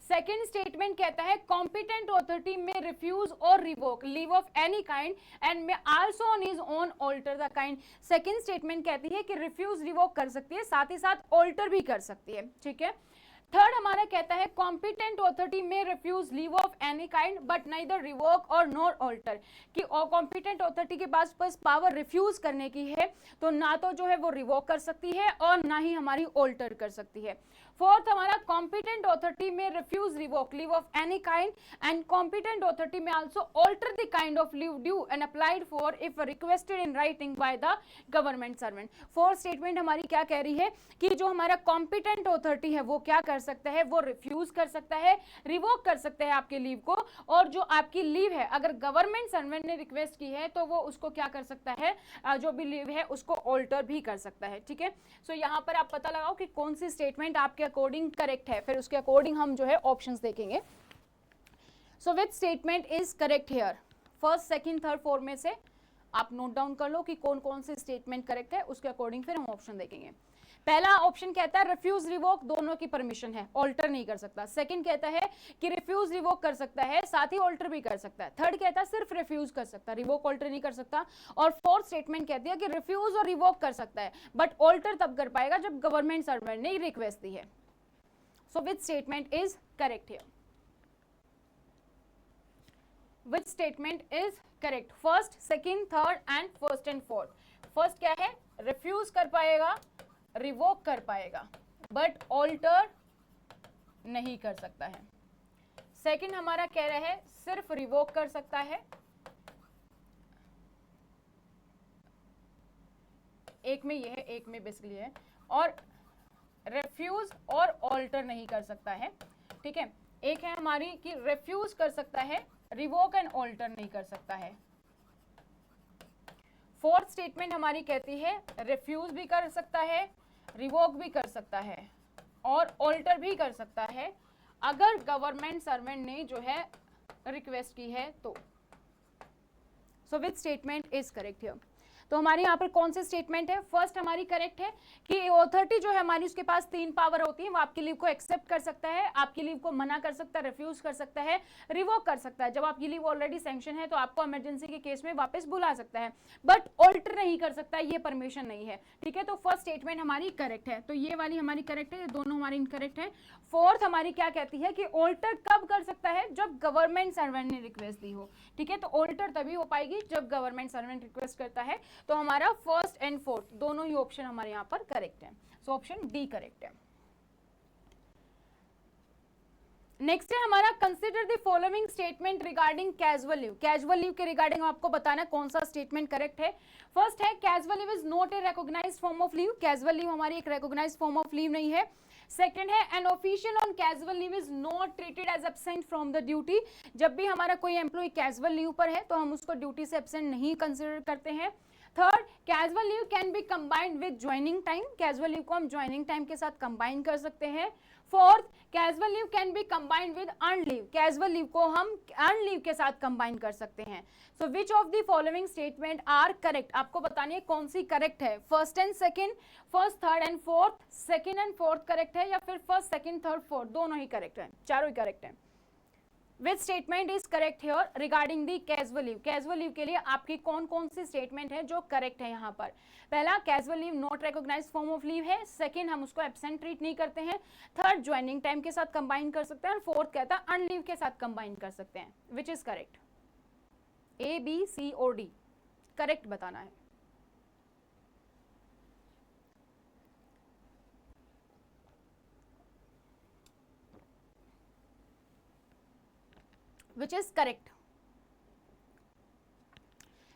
सेकेंड स्टेटमेंट कहता है competent authority may refuse or revoke leave of any kind and may also on his own alter the kind. Second statement कहती है कि रिफ्यूज रिवोक कर सकती है, साथ ही साथ ऑल्टर भी कर सकती है, ठीक है। थर्ड हमारा कहता है competent authority may refuse leave of any kind but neither revoke और नॉर ऑल्टर, कि कॉम्पिटेंट अथॉरिटी के पास पावर रिफ्यूज करने की है, तो ना तो जो है वो रिवोक कर सकती है और ना ही हमारी ऑल्टर कर सकती है। फोर्थ हमारा competent authority may refuse revoke leave of any kind and competent authority may also alter the kind of leave due and applied for if requested in writing by the government servant. Fourth statement हमारी क्या कह रही है कि जो हमारा competent authority है वो क्या कर सकता है, वो रिफ्यूज कर सकता है, रिवोक कर सकता है आपके लीव को, और जो आपकी लीव है अगर गवर्नमेंट सर्वेंट ने रिक्वेस्ट की है तो वो उसको क्या कर सकता है, जो भी लीव है उसको ऑल्टर भी कर सकता है, ठीक है। सो यहाँ पर आप पता लगाओ कि कौन सी स्टेटमेंट आपके अकॉर्डिंग करेक्ट है, फिर उसके अकॉर्डिंग हम जो है ऑप्शंस देखेंगे। So which statement is correct here? First, second, third, fourth में से आप नोट डाउन कर लो कि कौन कौन से स्टेटमेंट करेक्ट है, उसके अकॉर्डिंग फिर हम ऑप्शन देखेंगे। पहला ऑप्शन कहता है रिफ्यूज रिवोक दोनों की परमिशन है, ऑल्टर नहीं कर सकता। सेकंड कहता है कि रिफ्यूज रिवोक कर सकता है, साथ ही ऑल्टर भी कर सकता है। थर्ड कहता है सिर्फ रिफ्यूज कर सकता है, रिवोक ऑल्टर नहीं कर सकता। और फोर्थ स्टेटमेंट कहती है कि रिफ्यूज और रिवोक कर सकता है बट ऑल्टर तब कर पाएगा जब गवर्नमेंट सर्वेंट ने रिक्वेस्ट दी है। So which statement is correct here? Which statement is correct? First, second, third and first and fourth. First क्या है, रिफ्यूज कर पाएगा, रिवोक कर पाएगा बट ऑल्टर नहीं कर सकता है। सेकंड हमारा कह रहा है सिर्फ रिवोक कर सकता है, एक में ये है एक में बेसिकली है, और रिफ्यूज और ऑल्टर नहीं कर सकता है, ठीक है। एक है हमारी कि रिफ्यूज कर सकता है, रिवोक एंड ऑल्टर नहीं कर सकता है। फोर्थ स्टेटमेंट हमारी कहती है रिफ्यूज भी कर सकता है, रिवोक भी कर सकता है और ऑल्टर भी कर सकता है अगर गवर्नमेंट सर्वेंट ने जो है रिक्वेस्ट की है तो। So which statement is correct here? तो हमारे यहाँ पर कौन से स्टेटमेंट है, फर्स्ट हमारी करेक्ट है कि ऑथोरिटी जो है हमारी उसके पास 3 पावर होती है, वो आपकी लीव को एक्सेप्ट कर सकता है, आपकी लीव को मना कर सकता है, रिफ्यूज कर सकता है, रिवोक कर सकता है। जब आपकी लीव ऑलरेडी सैंक्शन है तो आपको इमरजेंसी के केस में वापस बुला सकता है, बट ऑल्टर नहीं कर सकता, ये परमिशन नहीं है, ठीक है। तो फर्स्ट स्टेटमेंट हमारी करेक्ट है, तो ये वाली हमारी करेक्ट है, ये दोनों हमारी इनकरेक्ट है। फोर्थ हमारी क्या कहती है कि ऑल्टर कब कर सकता है, जब गवर्नमेंट सर्वेंट ने रिक्वेस्ट दी हो, ठीक है। तो ऑल्टर तभी हो पाएगी जब गवर्नमेंट सर्वेंट रिक्वेस्ट करता है। तो हमारा फर्स्ट एंड फोर्थ दोनों ही ऑप्शन हमारे यहाँ पर करेक्ट है, सो ऑप्शन डी करेक्ट है। नेक्स्ट है हमारा consider the following statement regarding casual leave. Casual leave के रिगार्डिंग आपको बताना है कौन सा स्टेटमेंट करेक्ट है। फर्स्ट है casual leave is not a recognized form of leave, casual leave हमारी एक रिकॉग्नाइज्ड फॉर्म ऑफ लीव नहीं है। सेकंड है an official on casual leave is not treated as absent from the duty, जब भी हमारा कोई एम्प्लॉय कैजुअल लीव पर है तो हम उसको ड्यूटी से एब्सेंट नहीं कंसिडर करते हैं। Third, casual leave can B combined with joining time, casual leave को हम ज्वाइनिंग टाइम के साथ कंबाइन कर सकते हैं। Fourth, casual leave can B combined with earn leave, casual leave को हम अर्न लीव के साथ कंबाइन कर सकते हैं। So which of the following statement are correct, आपको बतानी है कौन सी करेक्ट है। First and second, first third and fourth, second and fourth correct है या फिर फर्स्ट सेकंड थर्ड फोर्थ दोनों ही करेक्ट है, चारों ही करेक्ट है। Which statement is correct here regarding the casual leave? Casual leave के लिए आपकी कौन कौन सी स्टेटमेंट है जो करेक्ट है यहाँ पर। पहला, casual leave not recognized form of leave है। सेकंड, हम उसको एब्सेंट ट्रीट नहीं करते हैं। थर्ड, ज्वाइनिंग टाइम के साथ कंबाइन कर सकते हैं। और फोर्थ कहता है अर्न लीव के साथ कंबाइन कर सकते हैं। Which is correct, A B C और डी, करेक्ट बताना है। Which is correct,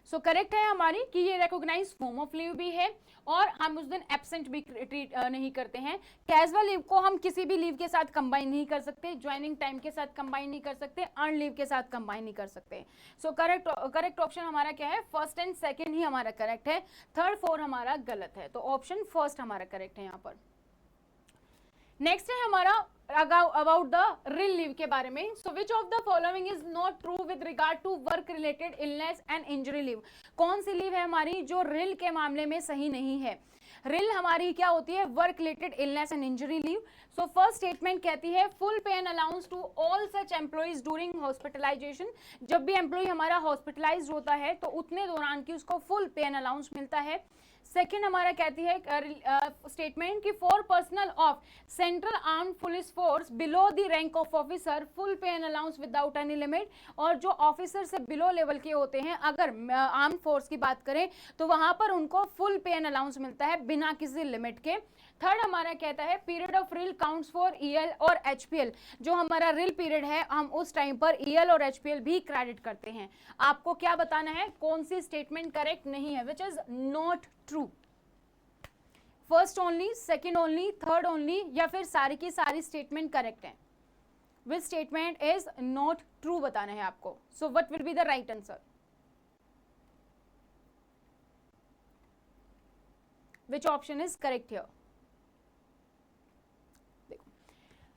so correct है हमारी कि ये रिकॉग्नाइज फॉर्म ऑफ लीव भी है और हम उस दिन एब्सेंट भी ट्रीट नहीं करते हैं। कैजुअल लीव को हम किसी भी लीव के साथ कंबाइन नहीं कर सकते, ज्वाइनिंग टाइम के साथ कंबाइन नहीं कर सकते, अर्न लीव के साथ कंबाइन नहीं कर सकते। सो करेक्ट ऑप्शन हमारा क्या है, फर्स्ट एंड सेकंड ही हमारा करेक्ट है, थर्ड फोर्थ हमारा गलत है। तो ऑप्शन फर्स्ट हमारा करेक्ट है यहाँ पर। नेक्स्ट है हमारा अबाउट द रिल लीव के बारे में। So which of the following is not true with regard to work related illness and injury leave, कौन सी लीव है हमारी जो रिल के मामले में सही नहीं है। रिल हमारी क्या होती है, work related illness and injury leave. So first statement कहती है full pay and allowance to all such employees during hospitalization, जब भी एम्प्लॉय हमारा हॉस्पिटलाइज होता है तो उतने दौरान की उसको फुल पे एंड अलाउंस मिलता है। सेकेंड हमारा कहती है स्टेटमेंट कि for personal of central armed police force below the rank of officer full pay and allowance without any limit, और जो ऑफिसर से बिलो लेवल के होते हैं अगर आर्म फोर्स की बात करें तो वहां पर उनको फुल पे एंड अलाउंस मिलता है बिना किसी लिमिट के। थर्ड हमारा कहता है period of reel counts for EL और एचपीएल, जो हमारा रिल पीरियड है हम उस टाइम पर ईएल और एचपीएल भी क्रेडिट करते हैं। आपको क्या बताना है कौन सी स्टेटमेंट करेक्ट नहीं है, which is not true. First only, second only, third only या फिर सारी की सारी स्टेटमेंट करेक्ट है। विच स्टेटमेंट इज नॉट ट्रू बताना है आपको। So what will be the right answer, which option is correct here.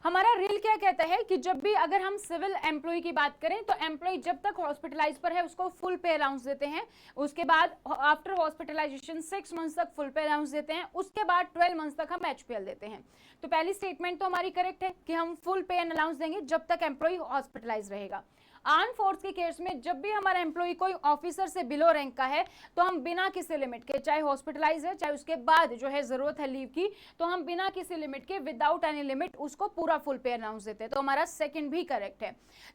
हमारा रिल क्या कहता है कि जब भी अगर हम सिविल एम्प्लॉय की बात करें तो एम्प्लॉय जब तक हॉस्पिटलाइज पर है उसको फुल पे अलाउंस देते हैं, उसके बाद आफ्टर हॉस्पिटलाइजेशन 6 मंथ्स तक फुल पे अलाउंस देते हैं, उसके बाद 12 मंथ्स तक हम एचपीएल देते हैं। तो पहली स्टेटमेंट तो हमारी करेक्ट है कि हम फुल पे एंड अलाउंस देंगे जब तक एम्प्लॉय हॉस्पिटलाइज रहेगा। आर्म फोर्स के केस में जब भी हमारा एम्प्लॉय कोई ऑफिसर से बिलो रैंक का है तो हम बिना किसी लिमिट के, चाहे हॉस्पिटलाइज है चाहे उसके बाद जो है जरूरत है लीव की, तो हम बिना किसी लिमिट के विदाउट एनी लिमिट उसको पूरा फुल पे अलाउंस देते हैं। तो हमारा सेकंड भी करेक्ट है।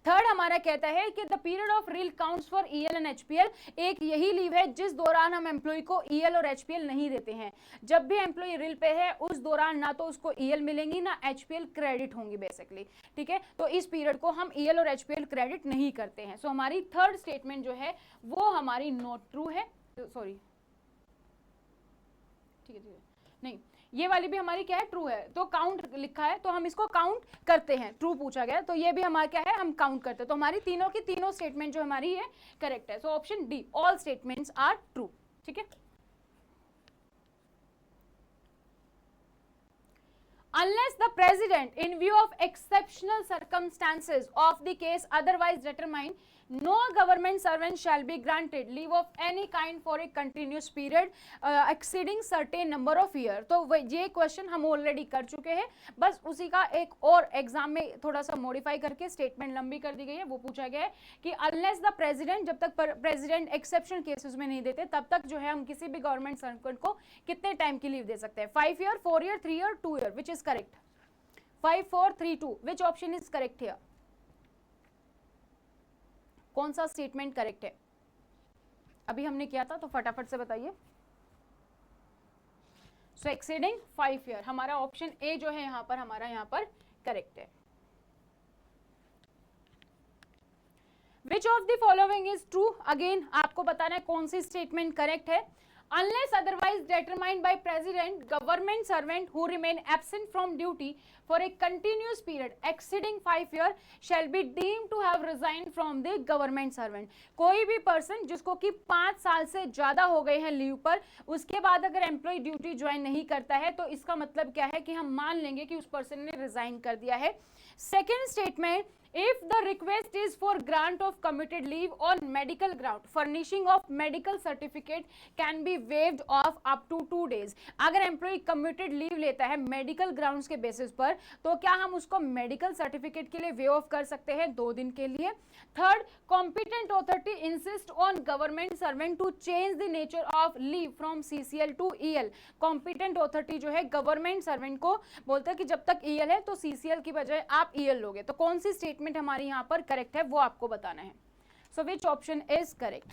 थर्ड हमारा कहता है कि the period of reel counts for EL and HPL, एक यही लीव है जिस दौरान हम एम्प्लॉय को ईएल और एचपीएल नहीं देते हैं। जब भी एम्प्लॉय रिल पे है उस दौरान ना तो उसको ईएल मिलेंगी ना एचपीएल क्रेडिट होंगी बेसिकली, ठीक है। तो इस पीरियड को हम ईएल और एचपीएल क्रेडिट नहीं करते हैं। सो हमारी थर्ड स्टेटमेंट जो है वो हमारी नॉट ट्रू है, सॉरी ठीक है नहीं, ये वाली भी हमारी क्या है ट्रू है। तो काउंट लिखा है तो हम इसको काउंट करते हैं, ट्रू पूछा गया तो ये भी हमारा क्या है हम काउंट करते हैं। तो हमारी तीनों की तीनों स्टेटमेंट जो हमारी है करेक्ट है। So option D, all statements are true, ठीक है। unless the president in view of exceptional circumstances of the case otherwise determined, no government servant shall be granted leave of any kind for a continuous period exceeding certain number of year। तो ये question हम already कर चुके हैं, बस उसी का एक और एग्जाम में थोड़ा सा मॉडिफाई करके स्टेटमेंट लंबी कर दी गई है। वो पूछा गया है कि अनलेस द प्रेसिडेंट, जब तक प्रेसिडेंट एक्सेप्शन केसेस में नहीं देते तब तक जो है हम किसी भी गवर्नमेंट सर्वेंट को कितने टाइम की लीव दे सकते हैं, 5 year, 4 year, 3 year, 2 year, which is correct? 5, 4, 3, 2, which option is correct here? कौन सा स्टेटमेंट करेक्ट है? अभी हमने किया था तो फटाफट से बताइए। सो एक्सीडिंग 5 ईयर, हमारा ऑप्शन ए जो है यहां पर हमारा यहां पर करेक्ट है। Which of the following is true? Again आपको बताना है कौन सी स्टेटमेंट करेक्ट है। Unless otherwise determined by president, government servant who remain absent from duty for a continuous period exceeding 5 years shall be deemed to have resigned from the government servant। कोई भी person जिसको कि 5 साल से ज्यादा हो गए हैं लीव पर, उसके बाद अगर एम्प्लॉय ड्यूटी ज्वाइन नहीं करता है तो इसका मतलब क्या है कि हम मान लेंगे कि उस पर्सन ने रिजाइन कर दिया है। Second statement, if the request is for grant of commuted leave on medical ground, furnishing of medical certificate can be waived off up to 2 days। अगर एम्प्लॉय कम्यूटेड लीव लेता है मेडिकल ग्राउंड्स के basis पर तो क्या हम उसको medical certificate के लिए वे ऑफ कर सकते हैं 2 दिन के लिए। Third, competent authority insist on government servant to change the nature of leave from CCL to EL. Competent authority जो है गवर्नमेंट सर्वेंट को बोलता है कि जब तक ईएल है तो सीसीएल की बजाय आप ईएल लोगे। तो कौन सी स्टेटमेंट हमारी यहां पर करेक्ट है वो आपको बताना है। So which option is correct?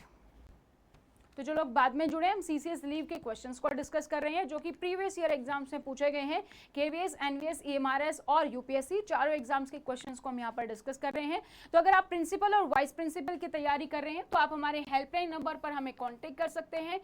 तो जो लोग बाद में जुड़े, हम सीसीएस लीव के क्वेश्चंस को डिस्कस कर रहे हैं जो कि प्रीवियस ईयर एग्जाम्स में पूछे गए हैं। केवीएस, एनवीएस, ईएमआरएस और यूपीएससी चारों एग्जाम्स के क्वेश्चंस को हम यहाँ पर डिस्कस कर रहे हैं। तो अगर आप प्रिंसिपल और वाइस प्रिंसिपल की तैयारी कर रहे हैं तो आप हमारे हेल्पलाइन नंबर पर हमें कॉन्टेक्ट कर सकते हैं।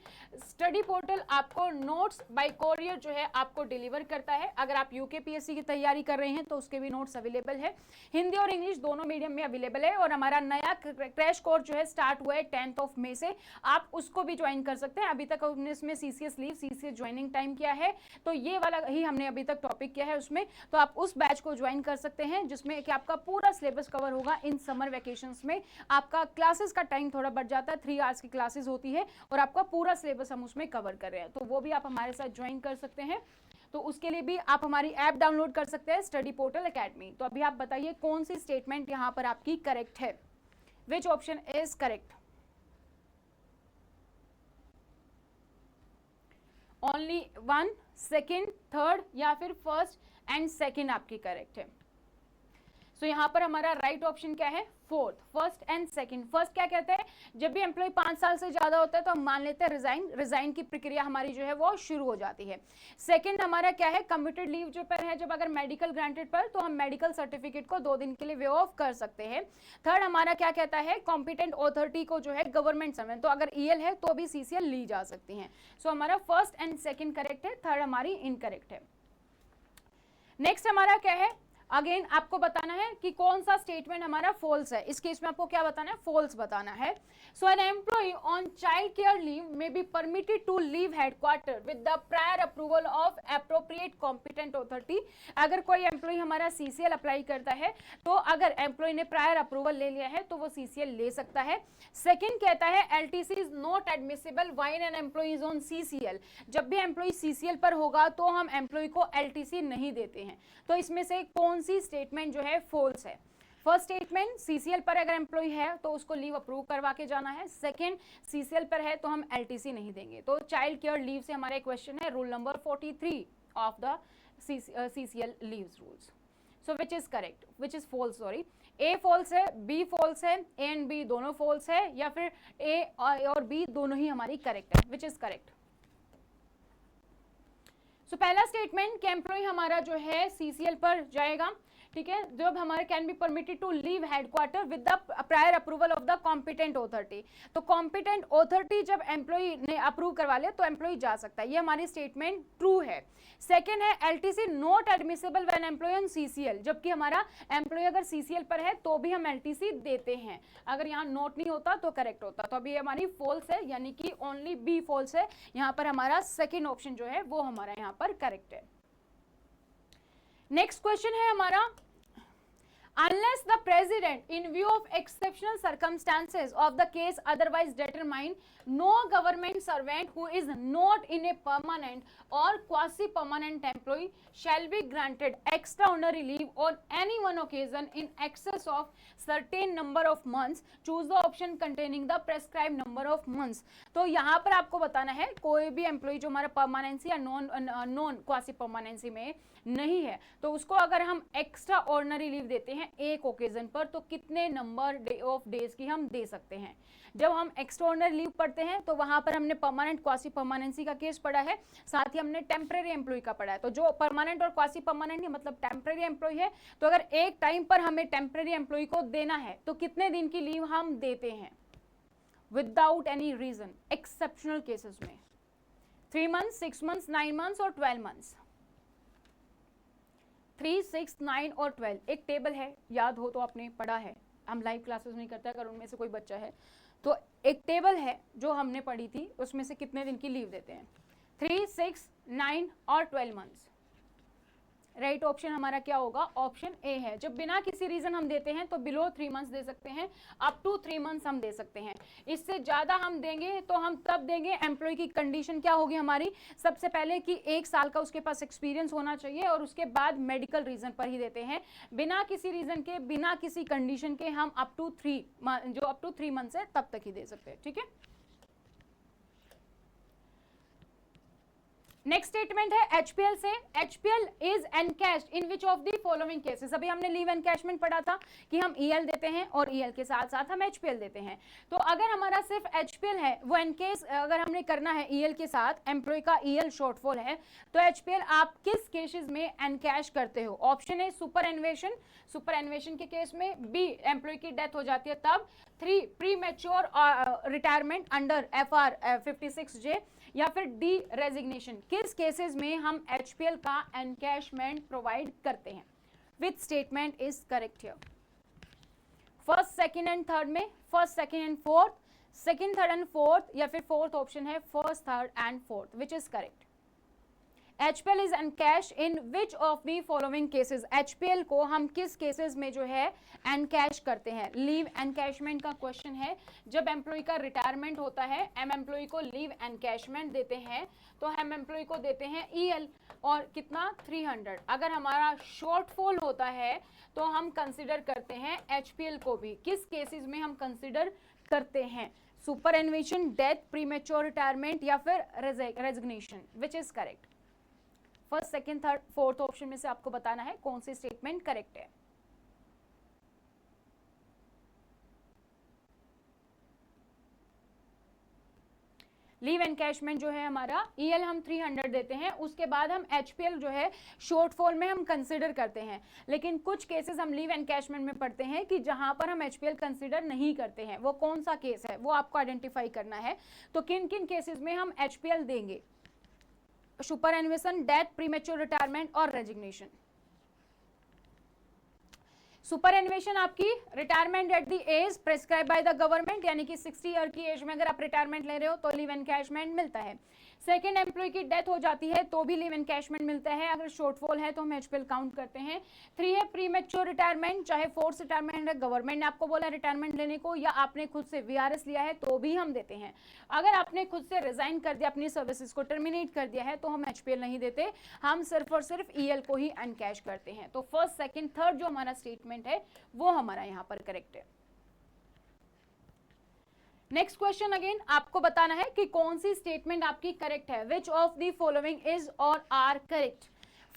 स्टडी पोर्टल आपको नोट्स बाय कोरियर जो है आपको डिलीवर करता है। अगर आप यूकेपीएससी की तैयारी कर रहे हैं तो उसके भी नोट्स अवेलेबल है, हिंदी और इंग्लिश दोनों मीडियम में अवेलेबल है। और हमारा नया क्रैश कोर्स जो है स्टार्ट हुआ है 10 मई से, आप उसको भी ज्वाइन कर सकते हैं। अभी तक हमने इसमें CCS leave, CCS joining time किया है, तो ये वाला ही हमने अभी तक टॉपिक किया है उसमें, तो आप उस बैच को ज्वाइन कर सकते हैं जिसमें कि आपका पूरा सिलेबस कवर होगा इन समर वेकेशंस में। आपका क्लासेस का टाइम थोड़ा बढ़ जाता है, 3 आवर्स की क्लासेस होती है और आपका पूरा सिलेबस हम उसमें कवर कर रहे हैं, तो वो भी आप हमारे साथ ज्वाइन कर सकते हैं। तो उसके लिए भी आप हमारी ऐप डाउनलोड कर सकते हैं, स्टडी पोर्टल एकेडमी। तो अभी आप बताइए कौन सी स्टेटमेंट यहाँ पर आपकी करेक्ट है? विच option is correct? Only 1, second, third या फिर फर्स्ट एंड सेकेंड आपकी करेक्ट है। सो यहाँ पर हमारा राइट ऑप्शन क्या है? Fourth, first and second. First क्या कहते हैं, जब भी एम्प्लॉय 5 साल से ज्यादा होता है तो हम मान लेते हैं रिजाइन की प्रक्रिया हमारी जो है वो शुरू हो जाती है। सेकंड हमारा क्या है? कम्यूटेड लीव जो पर है, जब अगर मेडिकल ग्रांटेड पर तो हम मेडिकल सर्टिफिकेट को 2 दिन के लिए वे ऑफ कर सकते हैं। थर्ड हमारा क्या कहता है? कॉम्पिटेंट ऑथोरिटी को जो है गवर्नमेंट सर्वेंट, तो अगर ईएल है तो भी सीसीएल ली जा सकती है। सो हमारा फर्स्ट एंड सेकेंड करेक्ट है, थर्ड हमारी इनकरेक्ट है। नेक्स्ट हमारा क्या है? अगेन आपको बताना है कि कौन सा स्टेटमेंट हमारा फॉल्स है। इस केस में आपको क्या बताना है? फॉल्स बताना है। So an employee on child care leave may be permitted to leave headquarter with the prior approval of appropriate competent authority. अगर कोई एम्प्लॉय हमारा सीसीएल अप्लाई करता है तो अगर एम्प्लॉय ने प्रायर अप्रूवल ले लिया है तो वो सीसीएल ले सकता है। सेकेंड कहता है LTC is not admissible while an employee is on CCL. जब भी एम्प्लॉय सीसीएल पर होगा तो हम एम्प्लॉय को एलटीसी नहीं देते हैं। तो इसमें से कौन सी स्टेटमेंट जो है फॉल्स है? फर्स्ट स्टेटमेंट, सीसीएल पर अगर एम्प्लॉय है तो उसको लीव अप्रूव करवा के जाना है। सेकंड, सीसीएल पर है तो हम एलटीसी नहीं देंगे। तो चाइल्ड केयर लीव से हमारा क्वेश्चन है rule number 43 of the CCL leaves rules. So which is correct, which is false? Sorry, A false है, बी फॉल्स है, ए एंड बी दोनों फॉल्स है, या फिर ए और बी दोनों ही हमारी करेक्ट है? Which is correct? सो पहला स्टेटमेंट कि एम्प्लॉय हमारा जो है सीसीएल पर जाएगा, ठीक है, जब हमारे can be permitted to leave headquarter with the prior approval of the competent authority. तो कॉम्पिटेंट ऑथोरिटी जब एम्प्लॉय ने अप्रूव करवा ले तो एम्प्लॉय जा सकता है, ये हमारी स्टेटमेंट ट्रू है। सेकेंड है LTC not admissible when employee on CCL, जबकि हमारा एम्प्लॉय अगर सीसीएल पर है तो भी हम एलटीसी देते हैं। अगर यहाँ नोट नहीं होता तो करेक्ट होता। तो अभी हमारी फॉल्स है, यानी कि ओनली बी फॉल्स है। यहाँ पर हमारा सेकेंड ऑप्शन जो है वो हमारा यहाँ पर करेक्ट है। नेक्स्ट क्वेश्चन है हमारा, unless the president in view of exceptional circumstances of the case otherwise determined, no government servant who is not in a permanent or quasi permanent employee shall be granted extraordinary leave on any one occasion in excess of certain number of months. Choose the option containing the prescribed number of months. तो यहाँ पर आपको बताना है कोई भी employ जो हमारा परमानेंसी या नॉन क्वासी परमानेंसी में नहीं है तो उसको अगर हम एक्स्ट्रा ऑर्डिनरी लीव देते हैं एक ओकेजन पर तो कितने नंबर ऑफ डेज की हम दे सकते हैं। जब हम एक्स्ट्रा ऑर्डिनरी लीव पढ़ते हैं तो वहां पर हमने परमानेंट क्वासी परमानेंसी का केस पढ़ा है, साथ ही हमने टेम्परेरी एम्प्लॉय का पढ़ा है। तो जो परमानेंट और क्वासी परमानेंट मतलब टेम्परेरी एम्प्लॉय है तो अगर एक टाइम पर हमें टेम्परेरी एम्प्लॉय को देना है तो कितने दिन की लीव हम देते हैं without any reason exceptional cases में, 3 months, 6 months, 9 months और 12 months। 3, 6, 9 और 12 एक टेबल है, याद हो तो आपने पढ़ा है, हम लाइव क्लासेस नहीं करते अगर उनमें से कोई बच्चा है तो एक टेबल है जो हमने पढ़ी थी उसमें से कितने दिन की लीव देते हैं 3, 6, 9 और 12 मंथ्स। राइट ऑप्शन हमारा क्या होगा, ऑप्शन ए है। जब बिना किसी रीजन हम देते हैं तो बिलो 3 मंथ्स दे सकते हैं, अप टू 3 मंथ्स हम दे सकते हैं। इससे ज्यादा हम देंगे तो हम तब देंगे, एम्प्लॉय की कंडीशन क्या होगी हमारी, सबसे पहले कि 1 साल का उसके पास एक्सपीरियंस होना चाहिए और उसके बाद मेडिकल रीजन पर ही देते हैं। बिना किसी रीजन के, बिना किसी कंडीशन के हम अप टू 3 मंथ्स है तब तक ही दे सकते हैं। ठीक है, नेक्स्ट स्टेटमेंट है एचपीएल से, HPL is encashed in which of the following cases. अभी हमने लीव एनकैशमेंट पढ़ा था कि हम ईएल देते हैं और ईएल के साथ साथ हम एचपीएल देते हैं। तो अगर हमारा सिर्फ एचपीएल है, वो एनकेस अगर हमने करना है ईएल के साथ, एम्प्लॉय का ईएल शॉर्टफॉल है तो एचपीएल आप किस केसेस में एनकैश करते हो। ऑप्शन ए सुपर एन्वेशन, सुपर एन्वेशन के केस में, बी एम्प्लॉय की डेथ हो जाती है तब, 3 pre mature retirement under FR 56J, या फिर डी रेजिग्नेशन। किस केसेस में हम एचपीएल का एनकैशमेंट प्रोवाइड करते हैं। Which statement is correct here. First, second and third में, first, second and fourth, second, third and fourth, या फिर फोर्थ ऑप्शन है first, third and fourth. Which is correct. HPL is encashed in which of the following cases। HPL को हम किस cases में जो है एनकैश करते हैं। लीव एनकैशमेंट का क्वेश्चन है, जब एम्प्लॉय का रिटायरमेंट होता है हम एम्प्लॉय को लीव एनकैशमेंट देते हैं तो हम एम्प्लॉय को देते हैं EL और कितना 300। अगर हमारा शॉर्टफॉल होता है तो हम कंसिडर करते हैं HPL को भी। किस केसेस में हम कंसिडर करते हैं, सुपर एन्वेशन, डेथ, प्रीमेच्योर रिटायरमेंट या फिर resignation. Which is correct. First, second, third, fourth option में से आपको बताना है कौन सी स्टेटमेंट करेक्ट है। लीव एनकैशमेंट जो है हमारा, ईएल हम 300 देते हैं, उसके बाद हम एचपीएल जो है शॉर्टफॉल में हम कंसिडर करते हैं। लेकिन कुछ केसेस हम लीव एनकैशमेंट में पढ़ते हैं कि जहां पर हम एचपीएल कंसिडर नहीं करते हैं, वो कौन सा केस है वो आपको आइडेंटिफाई करना है। तो किन किन केसेस में हम एचपीएल देंगे, superannuation, death, premature retirement और रेजिग्नेशन। सुपर एन्वेशन आपकी retirement at the age prescribed by the government, यानी कि 60 ईयर की एज में अगर आप रिटायरमेंट ले रहे हो तो लीव एनकैशमेंट मिलता है। सेकंड, एम्प्लॉय की डेथ हो जाती है तो भी लीव एनकैशमेंट मिलता है, अगर शॉर्टफॉल है तो हम एचपीएल काउंट करते हैं। 3 है प्रीमेच्योर रिटायरमेंट, चाहे फोर्स रिटायरमेंट है, गवर्नमेंट ने आपको बोला रिटायरमेंट लेने को या आपने खुद से वीआरएस लिया है तो भी हम देते हैं। अगर आपने खुद से रिजाइन कर दिया, अपनी सर्विसेज को टर्मिनेट कर दिया है तो हम एचपीएल नहीं देते, हम सिर्फ और सिर्फ ईएल को ही एनकैश करते हैं। तो फर्स्ट, सेकंड, थर्ड जो हमारा स्टेटमेंट है वो हमारा यहाँ पर करेक्ट है। नेक्स्ट क्वेश्चन अगेन आपको बताना है कि कौन सी स्टेटमेंट आपकी करेक्ट है। Which of the following is और आर करेक्ट।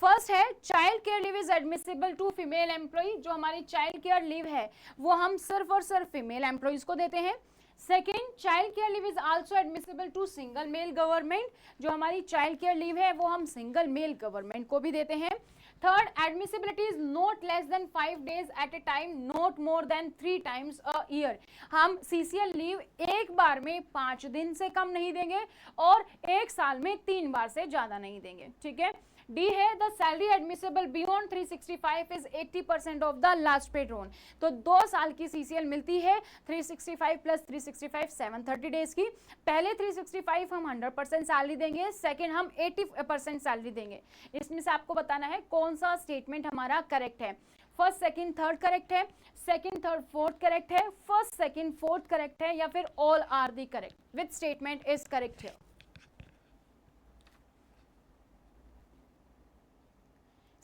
फर्स्ट है child care leave is admissible to female employee, जो हमारी चाइल्ड केयर लीव है वो हम सिर्फ और सिर्फ फीमेल एम्प्लॉयज को देते हैं। Second, child care leave is also admissible to single male government, जो हमारी चाइल्ड केयर लीव है वो हम सिंगल मेल गवर्नमेंट को भी देते हैं। Third, admissibility is not less than 5 days at a time, not more than 3 times a year. हम सीसीएल लीव एक बार में 5 दिन से कम नहीं देंगे और एक साल में 3 बार से ज्यादा नहीं देंगे। ठीक है, डी है the salary admissible beyond 365 is 80% of the last paid drawn. तो 2 साल की सीसीएल मिलती है 365 प्लस 365 730 डेज की। पहले 365 हम 100% सैलरी देंगे, सेकेंड हम 80% सैलरी देंगे। इसमें से आपको बताना है कौन सा स्टेटमेंट हमारा करेक्ट है। फर्स्ट सेकंड थर्ड करेक्ट है, सेकंड थर्ड फोर्थ करेक्ट है, फर्स्ट सेकंड फोर्थ करेक्ट है, या फिर all are the correct, which statement is correct here.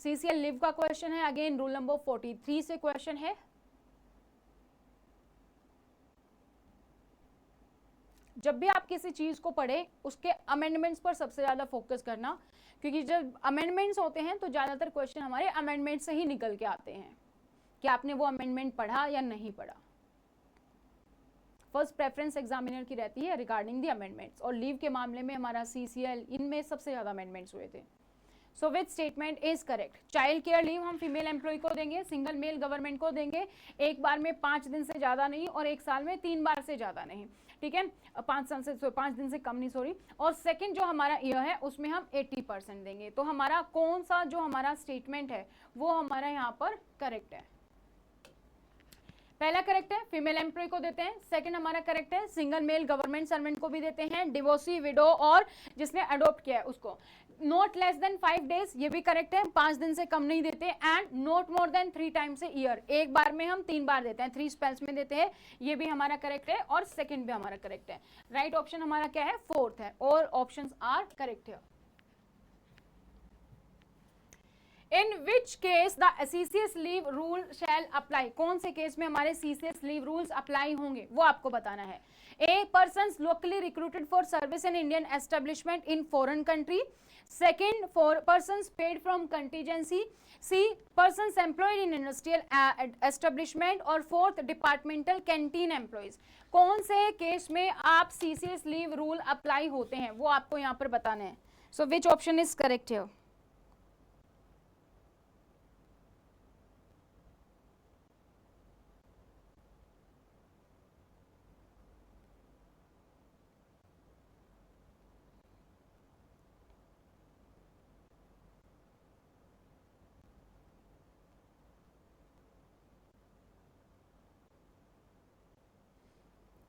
CCL leave का क्वेश्चन है, अगेन रूल नंबर 43 से क्वेश्चन है। जब भी आप किसी चीज को पढ़े उसके अमेंडमेंट्स पर सबसे ज्यादा फोकस करना, क्योंकि जब अमेंडमेंट्स होते हैं तो ज्यादातर क्वेश्चन हमारे अमेंडमेंट से ही निकल के आते हैं कि आपने वो अमेंडमेंट पढ़ा या नहीं पढ़ा। फर्स्ट प्रेफरेंस एग्जामिनर की रहती है रिगार्डिंग द अमेंडमेंट्स, और लीव के मामले में हमारा सीसीएल, इनमें सबसे ज्यादा अमेंडमेंट्स हुए थे। So which statement is correct. Child care leave हम फीमेल एम्प्लॉय को देंगे, सिंगल मेल गवर्नमेंट को देंगे, एक बार में 5 दिन से ज्यादा नहीं और एक साल में 3 बार से ज्यादा नहीं, ठीक है, 5 दिन से कम नहीं, सॉरी। और सेकंड जो हमारा ईयर है उसमें हम 80% देंगे। तो हमारा कौन सा जो हमारा स्टेटमेंट है वो हमारा यहाँ पर करेक्ट है। पहला करेक्ट है, फीमेल एम्प्लॉय को देते हैं। सेकंड हमारा करेक्ट है, सिंगल मेल गवर्नमेंट सर्वेंट को भी देते हैं, डिवोर्सी, विडो और जिसने अडॉप्ट किया है उसको। नॉट लेस देन 5 डेज, ये भी करेक्ट है, 5 दिन से कम नहीं देते। And not more than 3 times a year, एक बार में हम 3 बार देते हैं, 3 स्पेल्स में देते हैं, ये भी हमारा करेक्ट है। और सेकंड भी हमारा करेक्ट है। राइट ऑप्शन हमारा क्या है, फोर्थ है। और ऑप्शंस आर करेक्ट है। In which case the CCS leave rule shall apply, कौन से केस में हमारे सीसीएस लीव रूल्स अप्लाई होंगे वो आपको बताना है। A, persons locally recruited for service in Indian establishment in foreign country. Second, persons paid from contingency. C, persons employed in industrial establishment. और फोर्थ, डिपार्टमेंटल कैंटीन एम्प्लॉइज। कौन से case में आप सीसीएस लीव रूल अप्लाई होते हैं वो आपको यहाँ पर बताना है। So which option is correct here.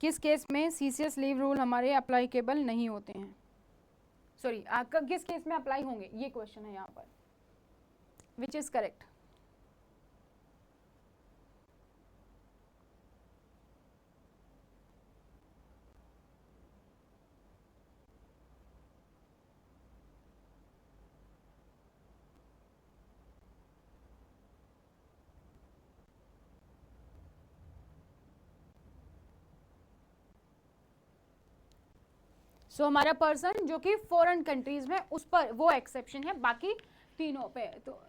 किस केस में सीसीएस लीव रूल हमारे अप्लाईकेबल नहीं होते हैं, सॉरी किस केस में अप्लाई होंगे, ये क्वेश्चन है यहाँ पर। विच इज करेक्ट। सो हमारा पर्सन जो कि फॉरेन कंट्रीज में, उस पर वो एक्सेप्शन है, बाकी तीनों पे तो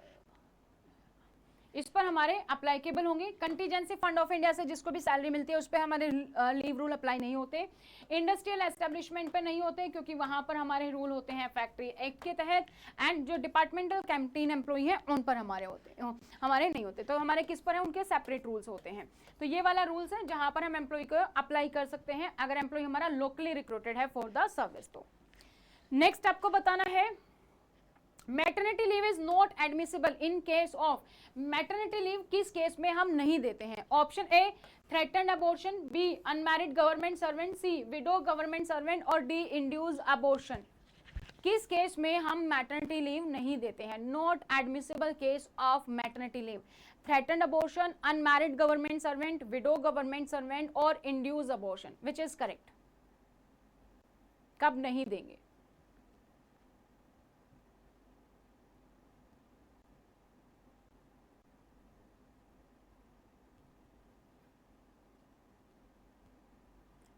इस पर हमारे अप्लाईकेबल होंगे। कंटीजेंसी फंड ऑफ इंडिया से जिसको भी सैलरी मिलती है उस पर हमारे लीव रूल अप्लाई नहीं होते। इंडस्ट्रियल एस्टेब्लिशमेंट पे नहीं होते क्योंकि वहां पर हमारे रूल होते हैं फैक्ट्री एक्ट के तहत। एंड जो डिपार्टमेंटल कैंटीन एम्प्लॉई हैं उन पर हमारे हमारे नहीं होते। तो हमारे किस पर है, उनके सेपरेट रूल्स होते हैं। तो ये वाला रूल्स है जहां पर हम एम्प्लॉय को अप्लाई कर सकते हैं अगर एम्प्लॉय हमारा लोकली रिक्रूटेड है फॉर द सर्विस। तो नेक्स्ट आपको बताना है, maternity leave is not admissible in case of. Maternity leave किस केस में हम नहीं देते हैं। Option A, threatened abortion, B, unmarried government servant, C, widow government servant, और डी, इंड्यूस अबॉर्शन। किस केस में हम मैटरनिटी लीव नहीं देते हैं। Not admissible case of maternity leave, threatened abortion, unmarried government servant, widow government servant और induce abortion. Which is correct. कब नहीं देंगे।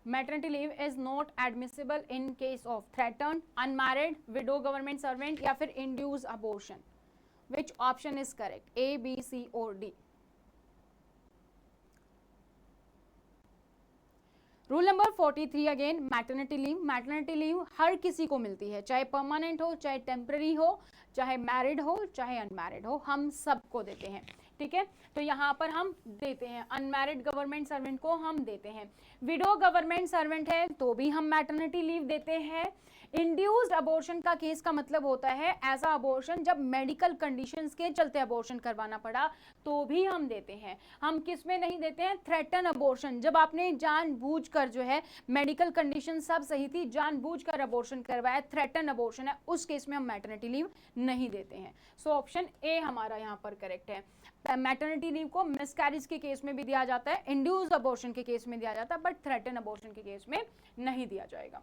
Maternity leave is not admissible in case of threatened, unmarried, widow government servant या फिर induce abortion. Which option is correct, A, B, C और D. Rule number 43 again, maternity leave. Maternity leave हर किसी को मिलती है, चाहे परमानेंट हो, चाहे टेम्पररी हो, चाहे मैरिड हो, चाहे अनमैरिड हो, हम सबको देते हैं। ठीक है, तो यहाँ पर हम देते हैं अनमैरिड गवर्नमेंट सर्वेंट को हम देते हैं, विडो गवर्नमेंट सर्वेंट है तो भी हम मैटरनिटी लीव देते हैं। इंड्यूस्ड अबॉर्शन का केस का मतलब होता है ऐसा अबॉर्शन जब मेडिकल कंडीशंस के चलते अबॉर्शन करवाना पड़ा तो भी हम देते हैं। हम किस में नहीं देते हैं, थ्रेटन अबॉर्शन, जब आपने जानबूझकर जो है मेडिकल कंडीशन सब सही थी जानबूझकर अबॉर्शन करवाया, थ्रेटन अबॉर्शन है, उस केस में हम मैटरनिटी लीव नहीं देते हैं। सो ऑप्शन ए हमारा यहाँ पर करेक्ट है। मैटरनिटी लीव को मिसकैरेज के केस में भी दिया जाता है, इंड्यूस्ड अबॉर्शन के केस में दिया जाता है, बट थ्रेटन अबॉर्शन के केस में नहीं दिया जाएगा।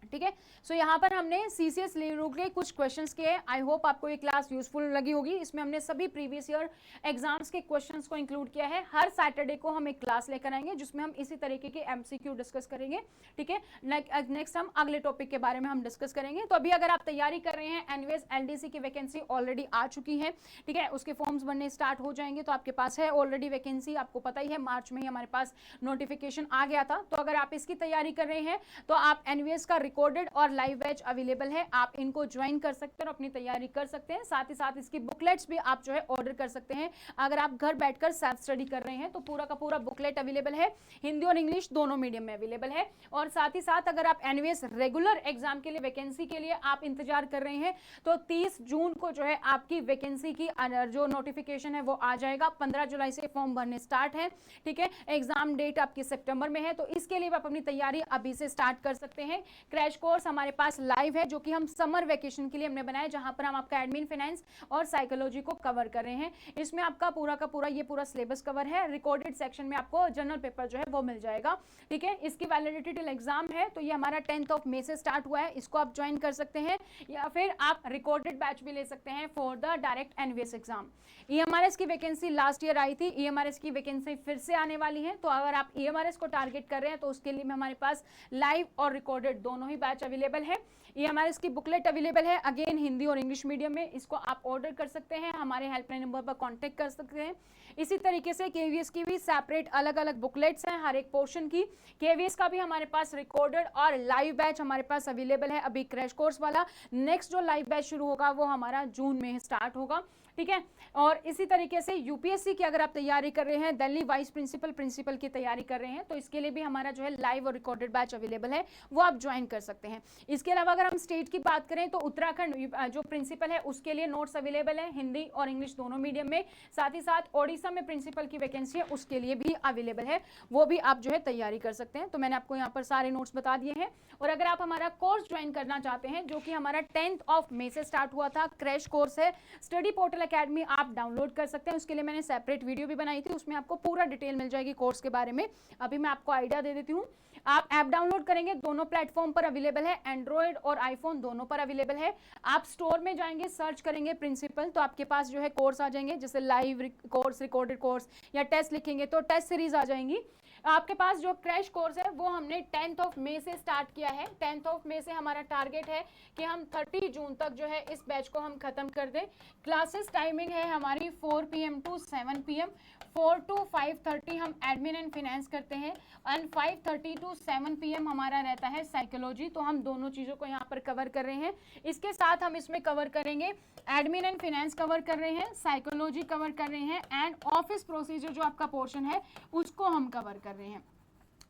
ठीक है, सो यहाँ पर हमने सीसीएस लीव के कुछ क्वेश्चंस किए। आई होप आपको ये क्लास यूजफुल लगी होगी। इसमें हमने सभी प्रीवियस ईयर एग्जाम्स के क्वेश्चंस को इंक्लूड किया है। हर सैटरडे को हम एक क्लास लेकर आएंगे जिसमें हम इसी तरीके के एमसीक्यू डिस्कस करेंगे। ठीक है, नेक्स्ट हम अगले टॉपिक के बारे में हम डिस्कस करेंगे। तो अभी अगर आप तैयारी कर रहे हैं, एनवीएस एलडीसी की वैकेंसी ऑलरेडी आ चुकी है, ठीक है, उसके फॉर्म्स बनने स्टार्ट हो जाएंगे, तो आपके पास है ऑलरेडी वैकेंसी, आपको पता ही है मार्च में ही हमारे पास नोटिफिकेशन आ गया था। तो अगर आप इसकी तैयारी कर रहे हैं तो आप एनवीएस का रिकॉर्डेड और लाइव बैच अवेलेबल है, आप इनको ज्वाइन कर सकते हैं और अपनी तैयारी कर सकते हैं। साथ ही साथ इसकी बुकलेट्स भी आप जो है ऑर्डर कर सकते हैं। अगर आप घर बैठकर सेल्फ स्टडी कर रहे हैं तो पूरा का पूरा बुकलेट अवेलेबल है, हिंदी और इंग्लिश दोनों मीडियम में अवेलेबल है। और साथ ही साथ अगर आप एनवीएस रेगुलर एग्जाम के लिए वैकेंसी के लिए आप इंतजार कर रहे हैं तो 30 जून को जो है आपकी वैकेंसी की जो नोटिफिकेशन है वो आ जाएगा। 15 जुलाई से फॉर्म भरने स्टार्ट है। ठीक है, एग्जाम डेट आपकी सितंबर में है, तो इसके लिए आप अपनी तैयारी अभी से स्टार्ट कर सकते हैं। क्रैश कोर्स हमारे पास लाइव है जो कि हम समर वेकेशन के लिए हमने बनाया, जहां पर हम आपका एडमिन फाइनेंस और साइकोलॉजी को कवर कर रहे हैं। इसमें आपका पूरा का पूरा ये पूरा सिलेबस कवर है। रिकॉर्डेड सेक्शन में आपको जनरल पेपर जो है वो मिल जाएगा। ठीक है, इसकी वैलिडिटी टिल एग्जाम है, तो ये हमारा 10 मई से स्टार्ट हुआ है, इसको आप ज्वाइन कर सकते हैं या फिर आप रिकॉर्डेड बैच भी ले सकते हैं for the direct NVS exam. EMRS की वैकेंसी लास्ट ईयर आई थी, ईएमआरएस की वैकेंसी फिर से आने वाली है, तो अगर आप ईएमआरएस को टारगेट कर रहे हैं तो उसके लिए हमारे पास लाइव और रिकॉर्डेड दोनों ही बैच अवेलेबल है। ईएमआरएस की बुकलेट अवेलेबल है, अगेन हिंदी और इंग्लिश मीडियम में, इसको आप ऑर्डर कर सकते हैं, हमारे हेल्पलाइन नंबर पर कांटेक्ट कर सकते हैं। इसी तरीके से केवीएस की भी सेपरेट अलग अलग बुकलेट्स हैं हर एक पोर्शन की। केवीएस का भी हमारे पास रिकॉर्डेड और लाइव बैच हमारे पास अवेलेबल है। अभी क्रैश कोर्स वाला नेक्स्ट जो लाइव बैच शुरू होगा वो हमारा जून में स्टार्ट होगा। ठीक है, और इसी तरीके से यूपीएससी की अगर आप तैयारी कर रहे हैं, दिल्ली वाइस प्रिंसिपल की तैयारी कर रहे हैं, तो इसके लिए भी हमारा जो है लाइव और रिकॉर्डेड बैच अवेलेबल है, वो आप ज्वाइन कर सकते हैं। इसके अलावा अगर हम स्टेट की बात करें तो उत्तराखंड जो प्रिंसिपल है उसके लिए नोट्स अवेलेबल है हिंदी और इंग्लिश दोनों मीडियम में। साथ ही साथ ओडिशा में प्रिंसिपल की वैकेंसी है, उसके लिए भी अवेलेबल है, वो भी आप जो है तैयारी कर सकते हैं। तो मैंने आपको यहाँ पर सारे नोट्स बता दिए हैं। और अगर आप हमारा कोर्स ज्वाइन करना चाहते हैं जो कि हमारा 10 मई से स्टार्ट हुआ था, क्रैश कोर्स है, स्टडी पोर्टल एकेडमी आप डाउनलोड कर सकते हैं। उसके लिए मैंने सेपरेट वीडियो भी बनाई थी, उसमें आपको पूरा डिटेल मिल जाएगी कोर्स के बारे में। अभी मैं आपको आइडिया दे देती हूँ। आप ऐप डाउनलोड करेंगे, दोनों प्लेटफॉर्म पर अवेलेबल है, एंड्रॉइड और आईफोन दोनों पर अवेलेबल है। आप स्टोर में जाएंगे, सर्च करेंगे प्रिंसिपल, तो आपके पास जो है कोर्स आ जाएंगे, जैसे लाइव कोर्स, रिकॉर्डेड कोर्स या टेस्ट लिखेंगे तो टेस्ट सीरीज आ जाएंगी। आपके पास जो क्रैश कोर्स है वो हमने 10 मई से स्टार्ट किया है। 10 मई से हमारा टारगेट है कि हम 30 जून तक जो है इस बैच को हम खत्म कर दें। क्लासेस टाइमिंग है हमारी 4 PM to 7 PM, 4 to 5:30 हम एडमिन एंड फाइनेंस करते हैं, एंड 5:30 to 7 PM हमारा रहता है साइकोलॉजी। तो हम दोनों चीज़ों को यहाँ पर कवर कर रहे हैं। इसके साथ हम इसमें कवर करेंगे एडमिन एंड फाइनेंस कवर कर रहे हैं, साइकोलॉजी कवर कर रहे हैं, एंड ऑफिस प्रोसीजर जो आपका पोर्शन है उसको हम कवर कर रहे हैं।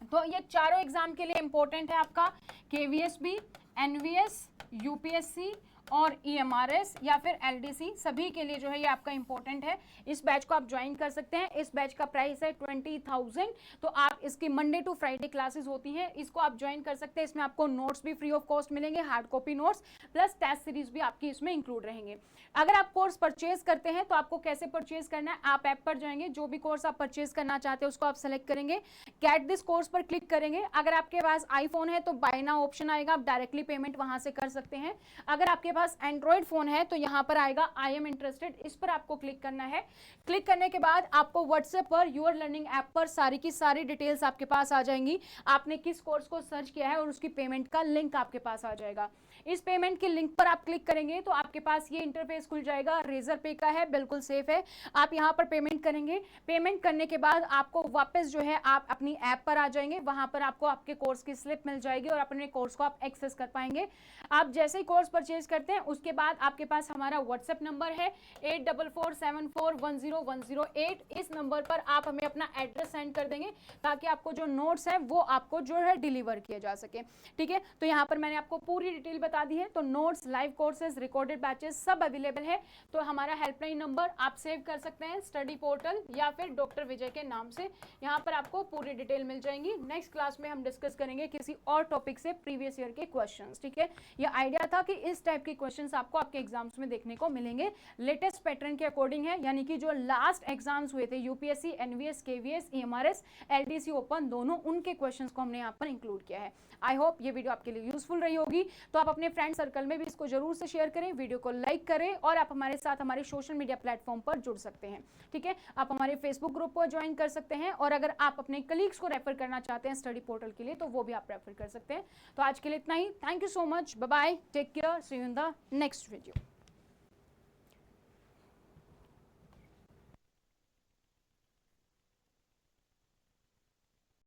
तो ये चारों एग्जाम के लिए इंपॉर्टेंट है आपका केवीएस भी, एनवीएस, यूपीएससी और ईएमआरएस या फिर एलडीसी, सभी के लिए जो है ये आपका इंपॉर्टेंट है। इस बैच को आप ज्वाइन कर सकते हैं। इस बैच का प्राइस है 20,000। तो आप इसकी मंडे टू फ्राइडे क्लासेस होती हैं, इसको आप ज्वाइन कर सकते हैं। इसमें आपको नोट्स भी फ्री ऑफ कॉस्ट मिलेंगे, hard copy notes plus test series भी आपकी इसमें इंक्लूड रहेंगे। अगर आप कोर्स परचेज करते हैं तो आपको कैसे परचेज करना है, आप ऐप पर जाएंगे, जो भी कोर्स आप परचेज करना चाहते हैं उसको आप सेलेक्ट करेंगे, गेट दिस कोर्स पर क्लिक करेंगे। अगर आपके पास आईफोन है तो बाय नाउ ऑप्शन आएगा, आप डायरेक्टली पेमेंट वहां से कर सकते हैं। अगर आपके पास एंड्रॉइड फोन है तो यहाँ पर आएगा आई एम इंटरेस्टेड, इस पर आपको क्लिक करना है। क्लिक करने के बाद आपको व्हाट्सएप पर यूर लर्निंग ऐप पर सारी की सारी डिटेल्स आपके पास आ जाएंगी, आपने किस कोर्स को सर्च किया है और उसकी पेमेंट का लिंक आपके पास आ जाएगा। इस पेमेंट के लिंक पर आप क्लिक करेंगे तो आपके पास ये इंटरफेस खुल जाएगा। रेजर पे का है, बिल्कुल सेफ है। आप यहाँ पर पेमेंट करेंगे, पेमेंट करने के बाद आपको वापस जो है आप अपनी ऐप पर आ जाएंगे, वहां पर आपको आपके कोर्स की स्लिप मिल जाएगी और अपने कोर्स को आप एक्सेस कर पाएंगे। आप जैसे ही कोर्स परचेज करते हैं उसके बाद आपके पास हमारा व्हाट्सएप नंबर है 8447410108। इस नंबर पर आप हमें अपना एड्रेस सेंड कर देंगे ताकि आपको जो नोट्स है वो आपको जो है डिलीवर किया जा सके। ठीक है, तो यहाँ पर मैंने आपको पूरी डिटेल बता दी है। तो notes, live courses, recorded batches सब अवेलेबल है। तो हमारा हेल्पलाइन नंबर आप सेव कर सकते हैं स्टडी पोर्टल या फिर डॉक्टर विजय के नाम से। यहाँ पर आपको पूरी डिटेल मिल जाएंगी। नेक्स्ट क्लास में हम डिस्कस करेंगे किसी और टॉपिक से प्रीवियस ईयर के क्वेश्चंस। ठीक है, ये आइडिया था कि इस टाइप के क्वेश्चंस आपको आपके एग्जाम्स में देखने को मिलेंगे। लेटेस्ट पैटर्न के अकॉर्डिंग है, यानी कि जो लास्ट एग्जाम्स हुए थे UPSC, NVS, KVS, EMRS, LDC open दोनों, उनके क्वेश्चंस को हमने यहाँ पर इंक्लूड किया है। आई होप ये वीडियो आपके लिए यूजफुल रही होगी। तो आप अपने फ्रेंड सर्कल में भी इसको जरूर से शेयर करें, वीडियो को लाइक करें और आप हमारे साथ हमारे सोशल मीडिया प्लेटफॉर्म पर जुड़ सकते हैं। ठीक है, आप हमारे फेसबुक ग्रुप को ज्वाइन कर सकते हैं और अगर आप अपने कलीग्स को रेफर करना चाहते हैं स्टडी पोर्टल के लिए तो वो भी आप रेफर कर सकते हैं। तो आज के लिए इतना ही। Thank you so much, bye bye, take care, see you in the next video.